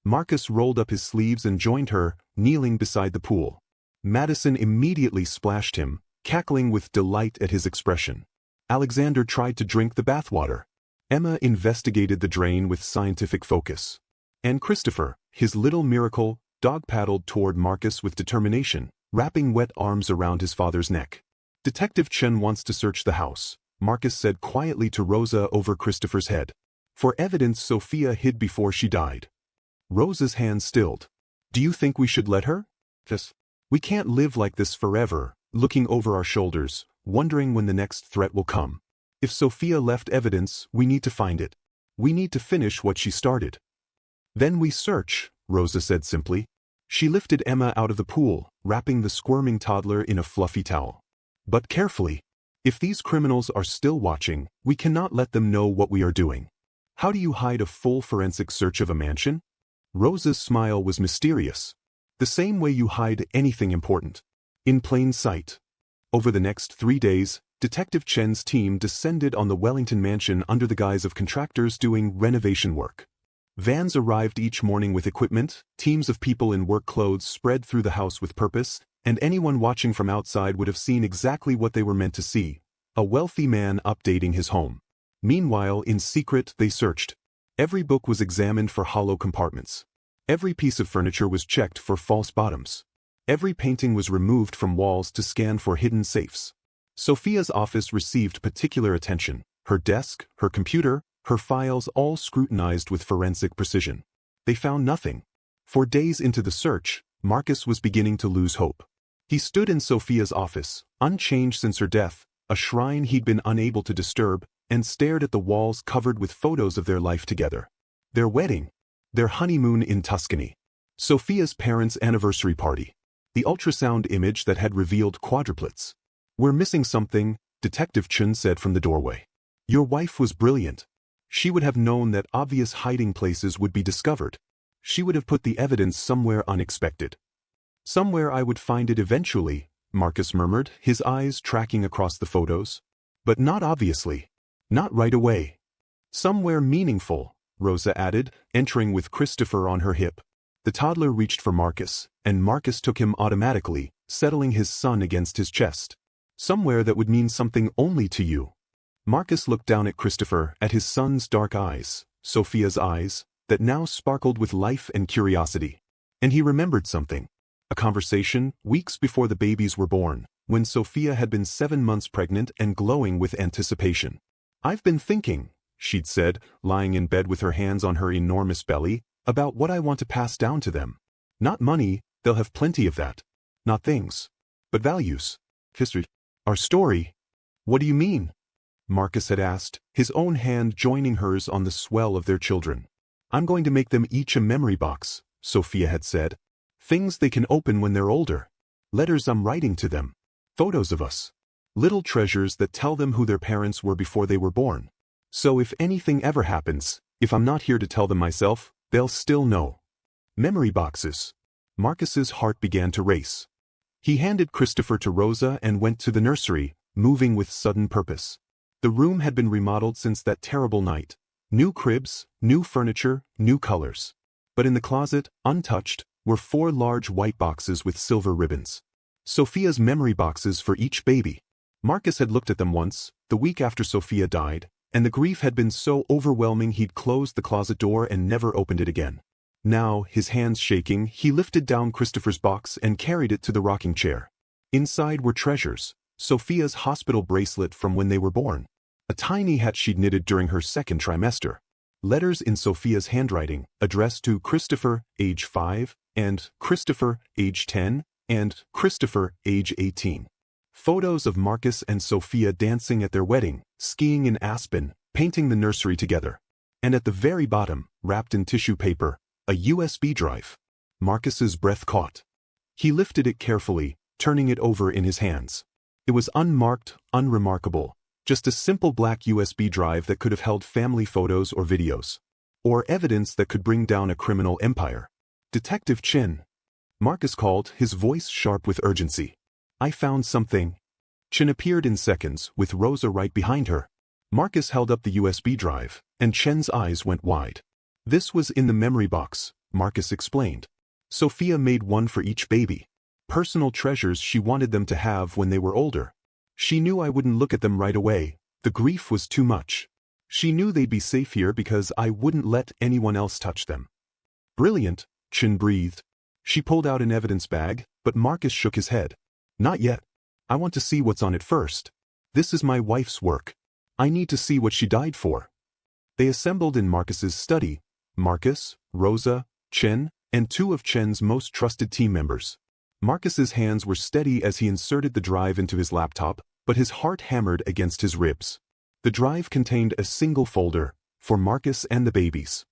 Marcus rolled up his sleeves and joined her, kneeling beside the pool. Madison immediately splashed him, cackling with delight at his expression. Alexander tried to drink the bathwater. Emma investigated the drain with scientific focus. And Christopher, his little miracle, dog-paddled toward Marcus with determination, wrapping wet arms around his father's neck. "Detective Chen wants to search the house," Marcus said quietly to Rosa over Christopher's head. "For evidence Sophia hid before she died." Rosa's hand stilled. "Do you think we should let her?" "Yes. We can't live like this forever, looking over our shoulders, wondering when the next threat will come. If Sophia left evidence, we need to find it. We need to finish what she started." "Then we search," Rosa said simply. She lifted Emma out of the pool, wrapping the squirming toddler in a fluffy towel. "But carefully. If these criminals are still watching, we cannot let them know what we are doing. How do you hide a full forensic search of a mansion?" Rosa's smile was mysterious. "The same way you hide anything important. In plain sight." Over the next 3 days, Detective Chen's team descended on the Wellington mansion under the guise of contractors doing renovation work. Vans arrived each morning with equipment, teams of people in work clothes spread through the house with purpose, and anyone watching from outside would have seen exactly what they were meant to see: a wealthy man updating his home. Meanwhile, in secret, they searched. Every book was examined for hollow compartments. Every piece of furniture was checked for false bottoms. Every painting was removed from walls to scan for hidden safes. Sophia's office received particular attention. Her desk, her computer, her files all scrutinized with forensic precision. They found nothing. For days into the search, Marcus was beginning to lose hope. He stood in Sophia's office, unchanged since her death, a shrine he'd been unable to disturb, and stared at the walls covered with photos of their life together. Their wedding. Their honeymoon in Tuscany. Sophia's parents' anniversary party. The ultrasound image that had revealed quadruplets. "We're missing something," Detective Chen said from the doorway. "Your wife was brilliant. She would have known that obvious hiding places would be discovered. She would have put the evidence somewhere unexpected." "Somewhere I would find it eventually," Marcus murmured, his eyes tracking across the photos. "But not obviously. Not right away." "Somewhere meaningful," Rosa added, entering with Christopher on her hip. The toddler reached for Marcus, and Marcus took him automatically, settling his son against his chest. "Somewhere that would mean something only to you." Marcus looked down at Christopher, at his son's dark eyes, Sophia's eyes, that now sparkled with life and curiosity. And he remembered something. A conversation, weeks before the babies were born, when Sophia had been 7 months pregnant and glowing with anticipation. "I've been thinking," she'd said, lying in bed with her hands on her enormous belly, "about what I want to pass down to them. Not money, they'll have plenty of that. Not things. But values. History. Our story." "What do you mean?" Marcus had asked, his own hand joining hers on the swell of their children. "I'm going to make them each a memory box," Sophia had said. "Things they can open when they're older. Letters I'm writing to them. Photos of us. Little treasures that tell them who their parents were before they were born. So if anything ever happens, if I'm not here to tell them myself, they'll still know. Memory boxes. Marcus's heart began to race. He handed Christopher to Rosa and went to the nursery, moving with sudden purpose. The room had been remodeled since that terrible night. New cribs, new furniture, new colors. But in the closet, untouched, were 4 large white boxes with silver ribbons. Sophia's memory boxes for each baby. Marcus had looked at them once, the week after Sophia died, and the grief had been so overwhelming he'd closed the closet door and never opened it again. Now, his hands shaking, he lifted down Christopher's box and carried it to the rocking chair. Inside were treasures: Sophia's hospital bracelet from when they were born, a tiny hat she'd knitted during her 2nd trimester, letters in Sophia's handwriting, addressed to Christopher, age 5, and Christopher, age 10, and Christopher, age 18. Photos of Marcus and Sophia dancing at their wedding, skiing in Aspen, painting the nursery together. And at the very bottom, wrapped in tissue paper, a USB drive. Marcus's breath caught. He lifted it carefully, turning it over in his hands. It was unmarked, unremarkable, just a simple black USB drive that could have held family photos or videos. Or evidence that could bring down a criminal empire. Detective Chin. Marcus called, his voice sharp with urgency. I found something. Chin appeared in seconds, with Rosa right behind her. Marcus held up the USB drive, and Chen's eyes went wide. This was in the memory box, Marcus explained. Sophia made one for each baby. Personal treasures she wanted them to have when they were older. She knew I wouldn't look at them right away. The grief was too much. She knew they'd be safe here because I wouldn't let anyone else touch them. Brilliant, Chin breathed. She pulled out an evidence bag, but Marcus shook his head. Not yet. I want to see what's on it first. This is my wife's work. I need to see what she died for. They assembled in Marcus's study. Marcus, Rosa, Chen, and 2 of Chen's most trusted team members. Marcus's hands were steady as he inserted the drive into his laptop, but his heart hammered against his ribs. The drive contained a single folder, for Marcus and the babies.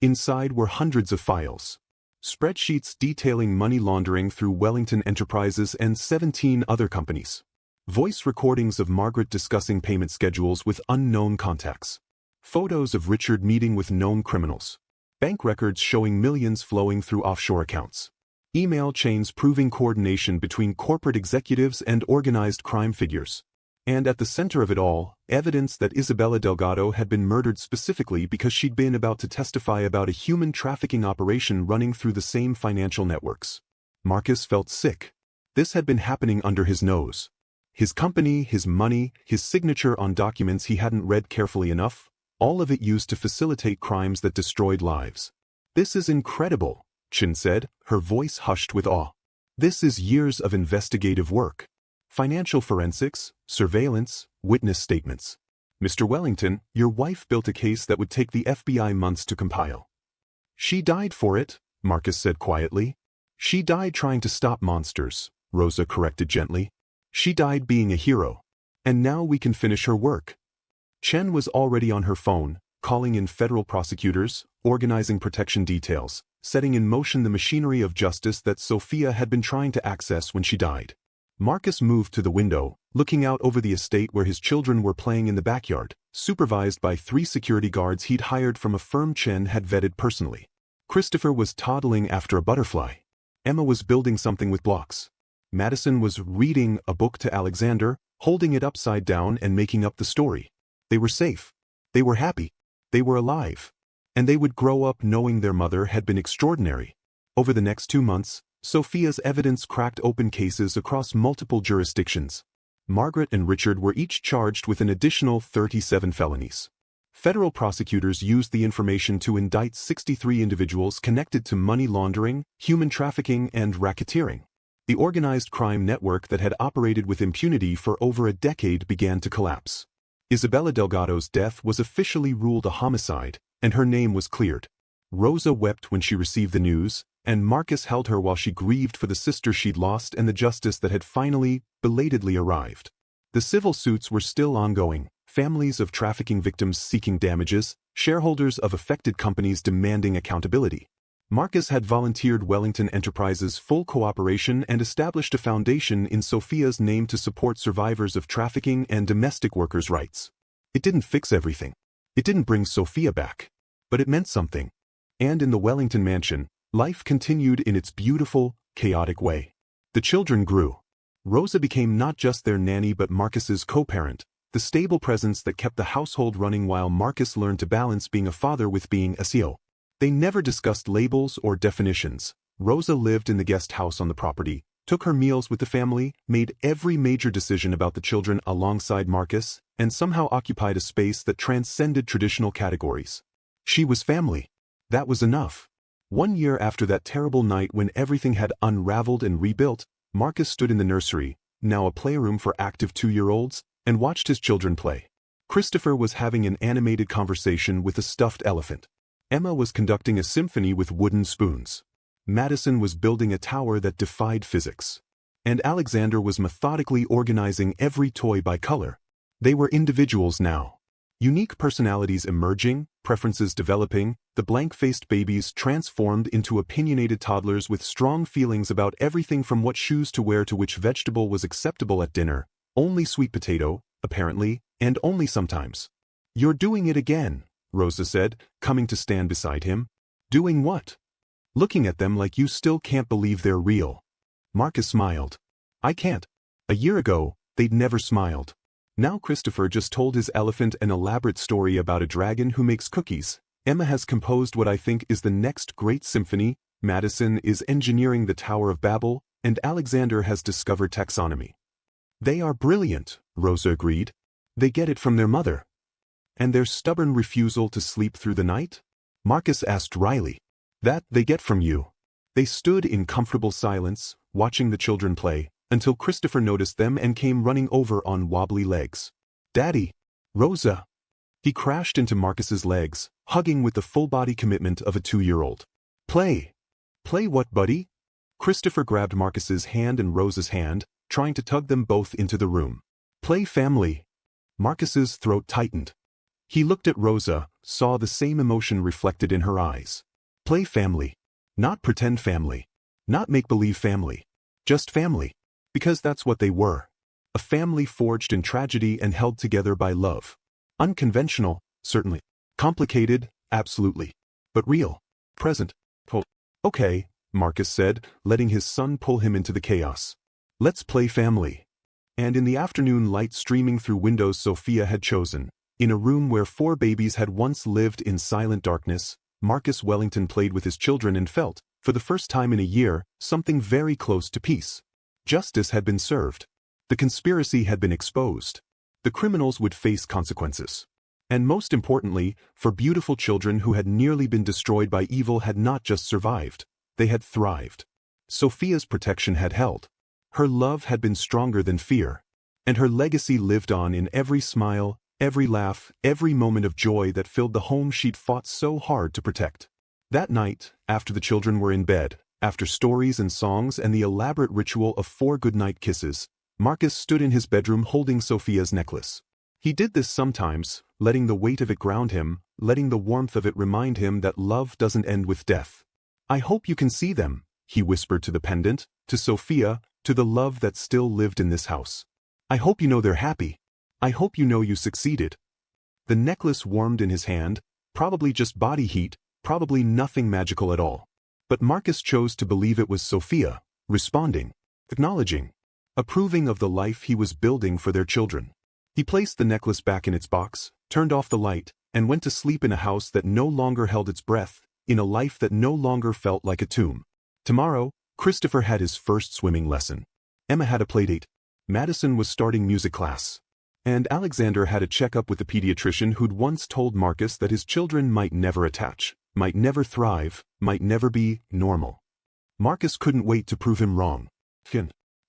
Inside were hundreds of files. Spreadsheets detailing money laundering through Wellington Enterprises and 17 other companies. Voice recordings of Margaret discussing payment schedules with unknown contacts. Photos of Richard meeting with known criminals. Bank records showing millions flowing through offshore accounts. Email chains proving coordination between corporate executives and organized crime figures. And at the center of it all, evidence that Isabella Delgado had been murdered specifically because she'd been about to testify about a human trafficking operation running through the same financial networks. Marcus felt sick. This had been happening under his nose. His company, his money, his signature on documents he hadn't read carefully enough, all of it used to facilitate crimes that destroyed lives. This is incredible, Chin said, her voice hushed with awe. This is years of investigative work. Financial forensics, surveillance, witness statements. Mr. Wellington, your wife built a case that would take the FBI months to compile. She died for it, Marcus said quietly. She died trying to stop monsters, Rosa corrected gently. She died being a hero. And now we can finish her work. Chen was already on her phone, calling in federal prosecutors, organizing protection details, setting in motion the machinery of justice that Sophia had been trying to access when she died. Marcus moved to the window, looking out over the estate where his children were playing in the backyard, supervised by 3 security guards he'd hired from a firm Chen had vetted personally. Christopher was toddling after a butterfly. Emma was building something with blocks. Madison was reading a book to Alexander, holding it upside down and making up the story. They were safe. They were happy. They were alive. And they would grow up knowing their mother had been extraordinary. Over the next 2 months, Sophia's evidence cracked open cases across multiple jurisdictions. Margaret and Richard were each charged with an additional 37 felonies. Federal prosecutors used the information to indict 63 individuals connected to money laundering, human trafficking, and racketeering. The organized crime network that had operated with impunity for over a decade began to collapse. Isabella Delgado's death was officially ruled a homicide, and her name was cleared. Rosa wept when she received the news, and Marcus held her while she grieved for the sister she'd lost and the justice that had finally, belatedly arrived. The civil suits were still ongoing, families of trafficking victims seeking damages, shareholders of affected companies demanding accountability. Marcus had volunteered Wellington Enterprises' full cooperation and established a foundation in Sophia's name to support survivors of trafficking and domestic workers' rights. It didn't fix everything. It didn't bring Sophia back. But it meant something. And in the Wellington mansion, life continued in its beautiful, chaotic way. The children grew. Rosa became not just their nanny but Marcus's co-parent, the stable presence that kept the household running while Marcus learned to balance being a father with being a CEO. They never discussed labels or definitions. Rosa lived in the guest house on the property, took her meals with the family, made every major decision about the children alongside Marcus, and somehow occupied a space that transcended traditional categories. She was family. That was enough. 1 year after that terrible night when everything had unraveled and rebuilt, Marcus stood in the nursery, now a playroom for active 2-year-olds, and watched his children play. Christopher was having an animated conversation with a stuffed elephant. Emma was conducting a symphony with wooden spoons. Madison was building a tower that defied physics. And Alexander was methodically organizing every toy by color. They were individuals now. Unique personalities emerging, preferences developing, the blank-faced babies transformed into opinionated toddlers with strong feelings about everything from what shoes to wear to which vegetable was acceptable at dinner, only sweet potato, apparently, and only sometimes. "You're doing it again," Rosa said, coming to stand beside him. "Doing what?" "Looking at them like you still can't believe they're real." Marcus smiled. "I can't. A year ago, they'd never smiled." Now Christopher just told his elephant an elaborate story about a dragon who makes cookies. Emma has composed what I think is the next great symphony, Madison is engineering the Tower of Babel, and Alexander has discovered taxonomy. "They are brilliant," Rosa agreed. "They get it from their mother." "And their stubborn refusal to sleep through the night?" Marcus asked wryly. "That they get from you." They stood in comfortable silence, watching the children play, until Christopher noticed them and came running over on wobbly legs. "Daddy! Rosa!" He crashed into Marcus's legs, hugging with the full-body commitment of a 2-year-old. "Play!" "Play what, buddy?" Christopher grabbed Marcus's hand and Rosa's hand, trying to tug them both into the room. "Play family." Marcus's throat tightened. He looked at Rosa, saw the same emotion reflected in her eyes. Play family. Not pretend family. Not make-believe family. Just family. Because that's what they were. A family forged in tragedy and held together by love. Unconventional, certainly. Complicated, absolutely. But real. Present. "Okay," Marcus said, letting his son pull him into the chaos. "Let's play family." And in the afternoon light streaming through windows Sophia had chosen, in a room where 4 babies had once lived in silent darkness, Marcus Wellington played with his children and felt, for the first time in a year, something very close to peace. Justice had been served. The conspiracy had been exposed. The criminals would face consequences. And most importantly, for beautiful children who had nearly been destroyed by evil had not just survived, they had thrived. Sophia's protection had held. Her love had been stronger than fear. And her legacy lived on in every smile, every laugh, every moment of joy that filled the home she'd fought so hard to protect. That night, after the children were in bed, after stories and songs and the elaborate ritual of 4 goodnight kisses, Marcus stood in his bedroom holding Sophia's necklace. He did this sometimes, letting the weight of it ground him, letting the warmth of it remind him that love doesn't end with death. "I hope you can see them," he whispered to the pendant, to Sophia, to the love that still lived in this house. "I hope you know they're happy. I hope you know you succeeded." The necklace warmed in his hand, probably just body heat, probably nothing magical at all. But Marcus chose to believe it was Sophia, responding, acknowledging, approving of the life he was building for their children. He placed the necklace back in its box, turned off the light, and went to sleep in a house that no longer held its breath, in a life that no longer felt like a tomb. Tomorrow, Christopher had his first swimming lesson. Emma had a playdate. Madison was starting music class. And Alexander had a checkup with the pediatrician who'd once told Marcus that his children might never attach, might never thrive, might never be normal. Marcus couldn't wait to prove him wrong.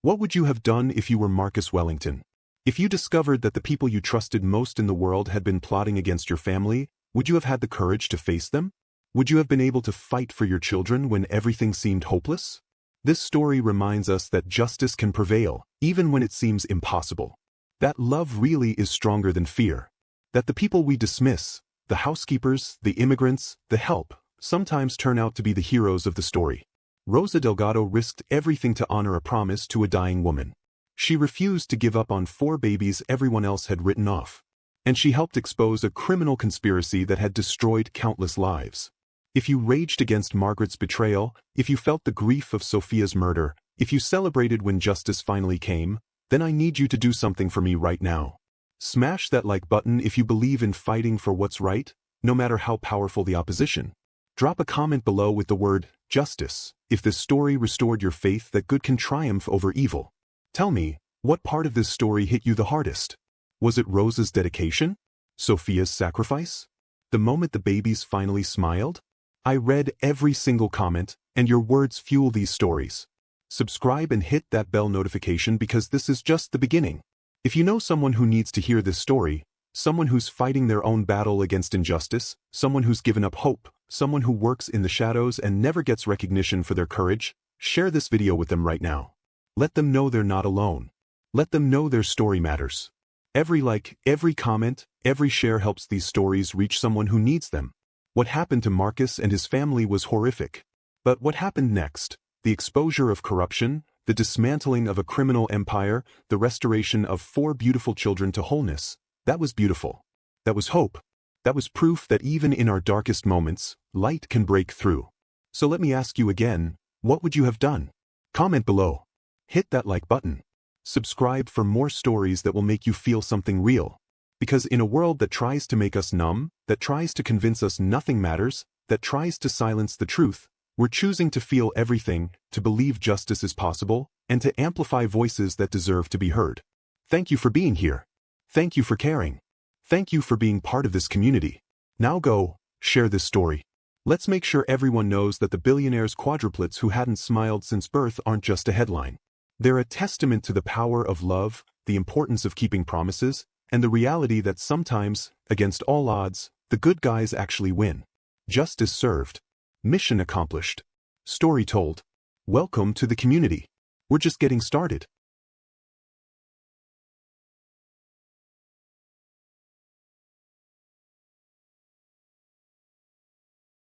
What would you have done if you were Marcus Wellington? If you discovered that the people you trusted most in the world had been plotting against your family, would you have had the courage to face them? Would you have been able to fight for your children when everything seemed hopeless? This story reminds us that justice can prevail, even when it seems impossible. That love really is stronger than fear. That the people we dismiss, the housekeepers, the immigrants, the help, sometimes turn out to be the heroes of the story. Rosa Delgado risked everything to honor a promise to a dying woman. She refused to give up on 4 babies everyone else had written off. And she helped expose a criminal conspiracy that had destroyed countless lives. If you raged against Margaret's betrayal, if you felt the grief of Sophia's murder, if you celebrated when justice finally came, then I need you to do something for me right now. Smash that like button if you believe in fighting for what's right, no matter how powerful the opposition. Drop a comment below with the word justice if this story restored your faith that good can triumph over evil. Tell me, what part of this story hit you the hardest? Was it Rosa's dedication? Sophia's sacrifice? The moment the babies finally smiled? I read every single comment, and your words fuel these stories. Subscribe and hit that bell notification because this is just the beginning. If you know someone who needs to hear this story, someone who's fighting their own battle against injustice, someone who's given up hope, someone who works in the shadows and never gets recognition for their courage, share this video with them right now. Let them know they're not alone. Let them know their story matters. Every like, every comment, every share helps these stories reach someone who needs them. What happened to Marcus and his family was horrific. But what happened next? The exposure of corruption, the dismantling of a criminal empire, the restoration of 4 beautiful children to wholeness. That was beautiful. That was hope. That was proof that even in our darkest moments, light can break through. So let me ask you again, what would you have done? Comment below. Hit that like button. Subscribe for more stories that will make you feel something real. Because in a world that tries to make us numb, that tries to convince us nothing matters, that tries to silence the truth, we're choosing to feel everything, to believe justice is possible, and to amplify voices that deserve to be heard. Thank you for being here. Thank you for caring. Thank you for being part of this community. Now go, share this story. Let's make sure everyone knows that the billionaire's quadruplets who hadn't smiled since birth aren't just a headline. They're a testament to the power of love, the importance of keeping promises, and the reality that sometimes, against all odds, the good guys actually win. Justice served. Mission accomplished. Story told. Welcome to the community. We're just getting started.